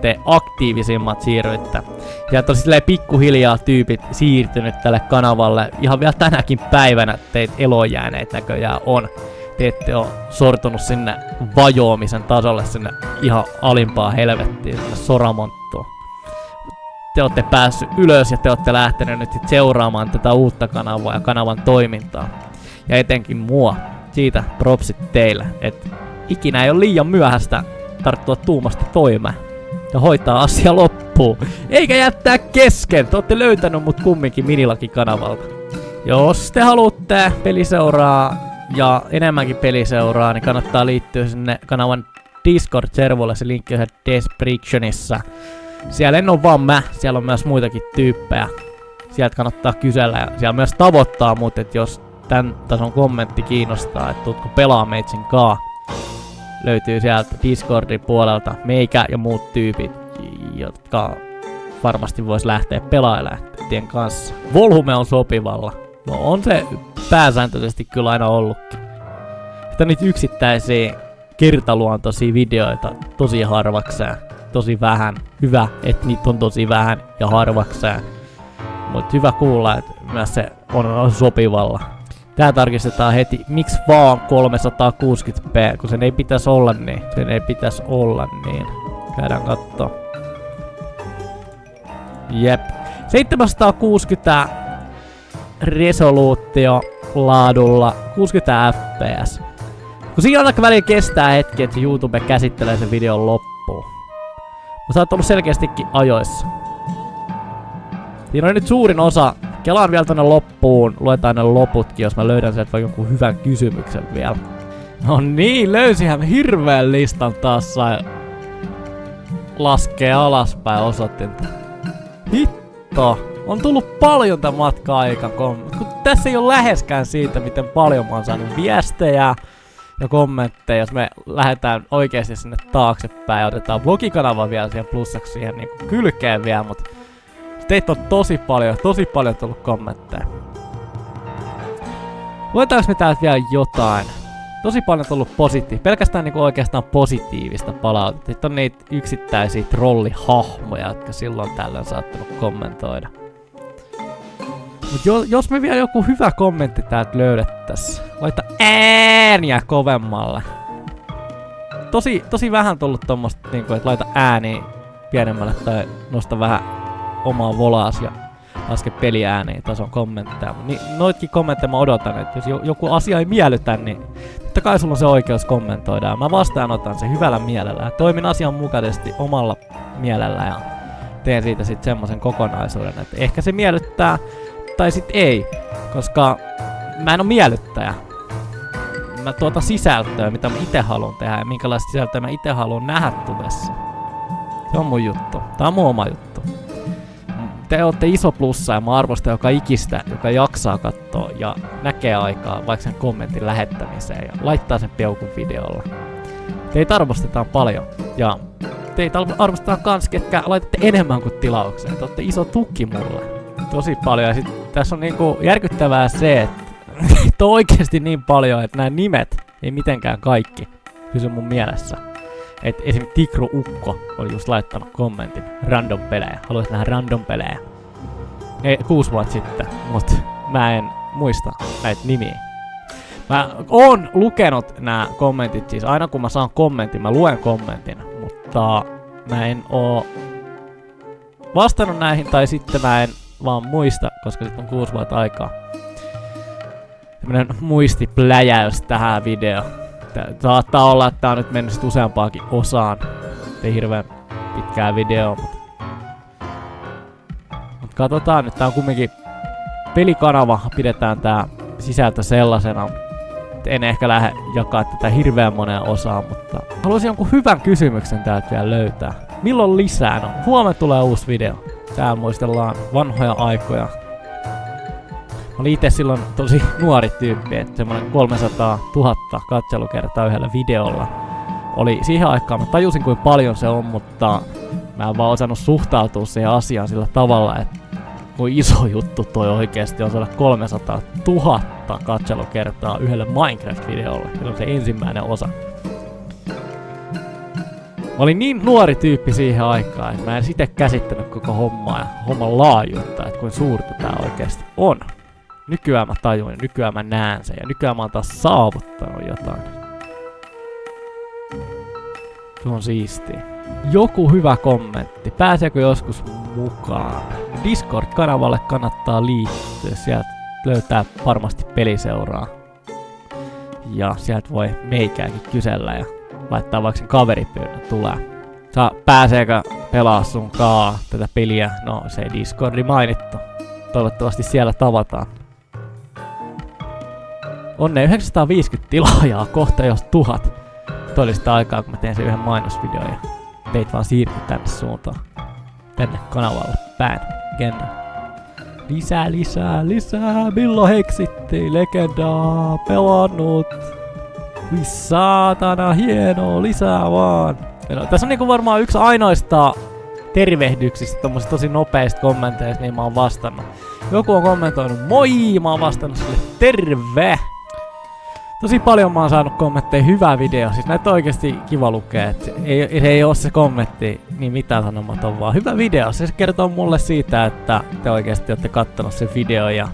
te aktiivisimmat siirryitte. Sieltä on silleen pikkuhiljaa tyypit siirtynyt tälle kanavalle. Ihan vielä tänäkin päivänä teitä elojääneet näköjään on. Te ette oo sortunut sinne vajoamisen tasolle, sinne ihan alimpaa helvettiin, sinne soramonttuun. Te olette päässyt ylös ja te olette lähteneet nyt sit seuraamaan tätä uutta kanavaa ja kanavan toimintaa. Ja etenkin mua. Siitä propsit teille, että ikinä ei ole liian myöhäistä tarttua tuumasta toimeen ja hoitaa asia loppuun. Eikä jättää kesken. Te olette löytänyt mut kumminkin Minilaki-kanavalta. Jos te haluatte peliseuraa ja enemmänkin peliseuraa, niin kannattaa liittyä sinne kanavan Discord-servolle. Se linkki on descriptionissa. Siellä en oo vaan mä, siellä on myös muitakin tyyppejä. Sieltä kannattaa kysellä ja siellä myös tavoittaa mut, että jos tän tason kommentti kiinnostaa, että tuutko pelaa meitsin kaa. Löytyy sieltä Discordin puolelta meikä ja muut tyypit, jotka varmasti vois lähteä pelailemaan tien kanssa. Volhume on sopivalla. No on se pääsääntöisesti kyllä aina ollutkin. Sitä niitä yksittäisiä kertaluontoisia videoita tosi harvakseen. Tosi vähän. Hyvä, että niitä on tosi vähän ja harvakseen. Mut hyvä kuulla, että myös se on sopivalla. Tää tarkistetaan heti. Miksi vaan 360p? Kun sen ei pitäisi olla niin. Sen ei pitäisi olla niin. Käydään kattoo. Jep. 760 resoluutio laadulla. 60 fps. Kun siinä aina välillä kestää hetki, että YouTube käsittelee sen videon loppuun. Mä sä oot ollut selkeästikin ajoissa. Siinä on nyt suurin osa. Kelaan vielä tonne loppuun. Luetaan ne loputkin, jos mä löydän sieltä vaikka jonkun hyvän kysymyksen vielä. No niin, löysihän hirveän listan taas sai laskee alaspäin osoittinta. Hitto! On tullut paljon tän matka-aika, kun tässä ei ole läheskään siitä, miten paljon mä oon saanut viestejä ja kommentteja, jos me lähdetään oikeesti sinne taaksepäin ja otetaan vlogikanava vielä siihen plussaksi siihen niinku kylkeen vielä, mut teitä on tosi paljon tullut kommentteja. Luetaanko me täältä vielä jotain? Tosi paljon tullut pelkästään niinku oikeastaan positiivista palautetta. Sitten on niitä yksittäisiä trollihahmoja, jotka silloin tällöin saattanut kommentoida. Mut jos me vielä joku hyvä kommentti täältä löydettäis, laita ääniä kovemmalle. Tosi vähän tullut tommoista, niinku, että laita ääniä pienemmälle tai nosta vähän omaa volaas ja laske peliääniä tason kommentteja. Niin noitkin kommentteja mä odotan, että jos joku asia ei miellytä, niin totta kai sulla on se oikeus kommentoida. Ja mä vastaanotan sen hyvällä mielellä ja toimin asianmukaisesti omalla mielellä ja teen siitä sit semmosen kokonaisuuden, että ehkä se miellyttää tai sit ei, koska mä en oo miellyttäjä. Mä tuotan sisältöä, mitä mä ite haluan tehdä ja minkälaista sisältöä mä ite haluan nähdä tuvessa. Se on mun juttu. Tää on mun oma juttu. Te ootte iso plussa ja mä arvostan joka ikistä, joka jaksaa katsoa ja näkee aikaa vaikka sen kommentin lähettämiseen ja laittaa sen peukun videolla. Teitä arvostetaan paljon ja teitä arvostetaan kans, ketkä laitatte enemmän kuin tilaukseen. Te ootte iso tuki mulle. Tosi paljon ja sit tässä on niinku järkyttävää se, että on oikeesti niin paljon, että nämä nimet ei mitenkään kaikki pysy mun mielessä. Et esim. Tikru Ukko oli just laittanut kommentin random pelejä. Haluaisin nähdä random pelejä. 6 vuotta sitten, mut mä en muista näitä nimiä. Mä oon lukenut nämä kommentit, siis aina kun mä saan kommentin, mä luen kommentin, mutta mä en oo vastannut näihin tai sitten mä en vaan muista, koska sit on 6 vuotta aikaa. Tämmönen muistipläjäys tähän videoon. Saattaa olla, että tää on nyt mennyt sit useampaakin osaan. Ei hirveen pitkää videoa, mut katsotaan nyt, tää on kumminkin pelikanava, pidetään tää sisältö sellaisena. En ehkä lähde jakaa tätä hirveän moneen osaan, mutta haluaisin jonkun hyvän kysymyksen täältä vielä löytää. Milloin lisää? No, huomenna tulee uusi video. Täällä muistellaan vanhoja aikoja. Mä olin ite silloin tosi nuori tyyppi, että semmonen 300 000 katselukertaa yhdellä videolla oli siihen aikaan. Mä tajusin kuinka paljon se on, mutta mä en vaan osannut suhtautua siihen asiaan sillä tavalla, että kuin iso juttu toi oikeesti on saada 300 000 katselukertaa yhdelle Minecraft-videolle. Se on se ensimmäinen osa. Mä olin niin nuori tyyppi siihen aikaan, että mä en itse käsittänyt koko hommaa ja homman laajuutta, että kuinka suurta tää oikeesti on. Nykyään mä tajuin ja nykyään mä näen sen ja nykyään mä oon taas saavuttanut jotain. Se on siistiä. Joku hyvä kommentti. Pääseekö joskus mukaan? Discord-kanavalle kannattaa liittyä. Sieltä löytää varmasti peliseuraa. Ja sieltä voi meikääkin kysellä ja laittaa vaikka sen kaveripyynnön tulee. Pääseekö pelaa sunkaan tätä peliä? No se ei Discordi mainittu. Toivottavasti siellä tavataan. Onne 950 tilaajaa, kohta jos 1000. Todellista aikaa, kun mä teen sen yhden mainosvideon ja teit vaan siirtyy tänne suuntaan. Tänne kanavalle päin. Genna. Lisää. Milloin heksitti? Legendaa. Pelannut. Ui saatana, hienoa. Lisää vaan. No, tässä on niinku varmaan yksi ainoista tervehdyksistä, tommosista tosi nopeista kommenteista, niin mä oon vastannut. Joku on kommentoinut moi, mä oon vastannut sille terve. Tosi paljon mä oon saanut kommentteja, hyvä video, siis näitä on oikeesti kiva lukea, et ei oo se kommentti niin mitään sanomaton, vaan hyvä video. Se kertoo mulle siitä, että te oikeesti ootte kattonut sen videon ja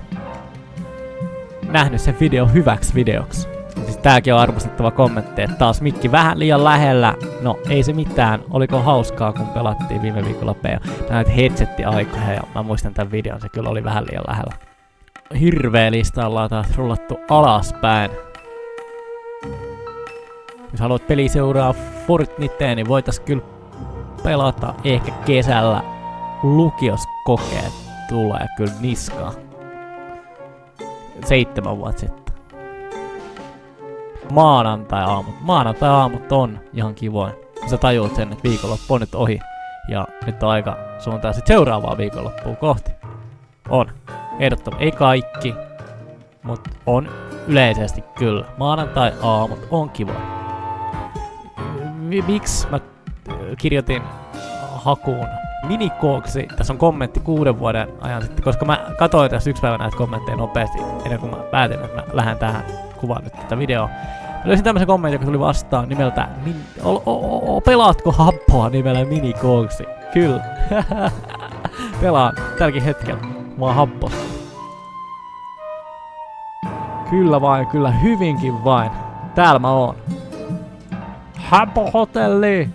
nähnyt sen videon hyväksi videoksi. Siis tääkin on arvostettava kommentti, että taas mikki vähän liian lähellä. No ei se mitään, oliko hauskaa kun pelattiin viime viikolla PO. Näitä headsetti-aikoja ja mä muistan tän videon, se kyllä oli vähän liian lähellä. Hirveä lista ollaan taas rullattu alaspäin. Jos haluat peli seuraa Fortniteen, niin voitais kyllä pelata ehkä kesällä. Lukioskokeet tulee kyllä niskaan. 7 vuotta sitten. Maanantai-aamut on ihan kivoin. Sä tajuut sen, että viikonloppu on nyt ohi. Ja nyt on aika suuntaan sit seuraavaa viikonloppua kohti. On. Ehdottomasti. Ei kaikki. Mut on yleisesti kyllä. Maanantai-aamut on kivoin. Miksi mä kirjoitin hakuun minikooksi? Tässä on kommentti 6 vuoden ajan sitten, koska mä katsoin tässä yksi päivä näitä kommentteja nopeasti ennen kuin mä päätin, että mä lähden tähän kuvaan nyt tätä videoa. Mä löysin tämmösen kommentin, joka tuli vastaan nimeltä pelaatko happoa nimellä minikooksi? Kyllä. Pelaan tälläkin hetkellä. Mä oon happos. Kyllä vain, kyllä hyvinkin vain. Täällä mä oon. Happo hotelli!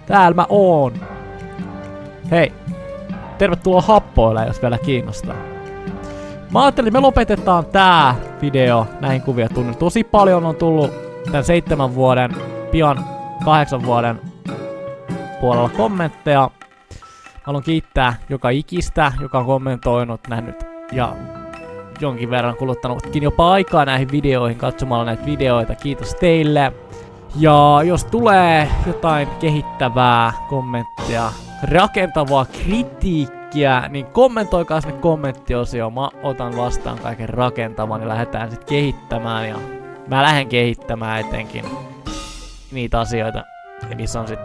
Täällä mä oon. Hei, tervetuloa happoille, jos vielä kiinnostaa. Mä ajattelin, me lopetetaan tää video näihin kuvia tunnin. Tosi paljon on tullut tän 7 vuoden, pian 8 vuoden puolella kommentteja. Mä haluan kiittää joka ikistä, joka on kommentoinut, nähnyt ja jonkin verran kuluttanutkin jopa aikaa näihin videoihin katsomalla näitä videoita. Kiitos teille. Ja jos tulee jotain kehittävää kommenttia, rakentavaa kritiikkiä, niin kommentoikaa sinne kommenttiosioon. Mä otan vastaan kaiken rakentavan ja lähdetään sit kehittämään. Ja mä lähden kehittämään etenkin niitä asioita, missä on sit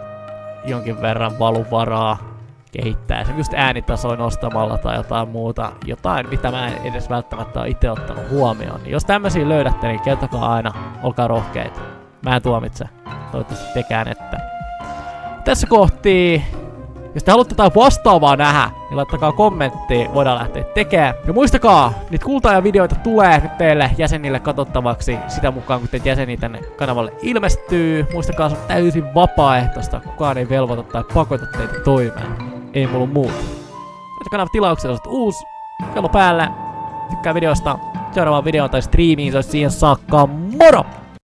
jonkin verran valuvaraa kehittää. Esimerkiksi just äänitasoin nostamalla tai jotain muuta. Jotain, mitä mä en edes välttämättä ole itse ottanut huomioon. Niin jos tämmösiä löydätte, niin kertokaa aina. Olkaa rohkeita. Mä en tuomitse. Toivottavasti tekään, että tässä kohtii, jos te haluatte jotain vastaavaa nähdä, niin laittakaa kommenttiin, voidaan lähteä tekemään. Ja muistakaa, niitä kultaaja-videoita tulee nyt teille jäsenille katsottavaksi sitä mukaan, kun teitä jäseniä tänne kanavalle ilmestyy. Muistakaa, se on täysin vapaaehtoista, kukaan ei velvoita tai pakota teitä toimeen. Ei mulla muuta. Nyt kanava tilauksella uusi kello päälle. Tykkää videosta, seuraavaan videoon tai striimiin, se olisi siihen saakka. Moro!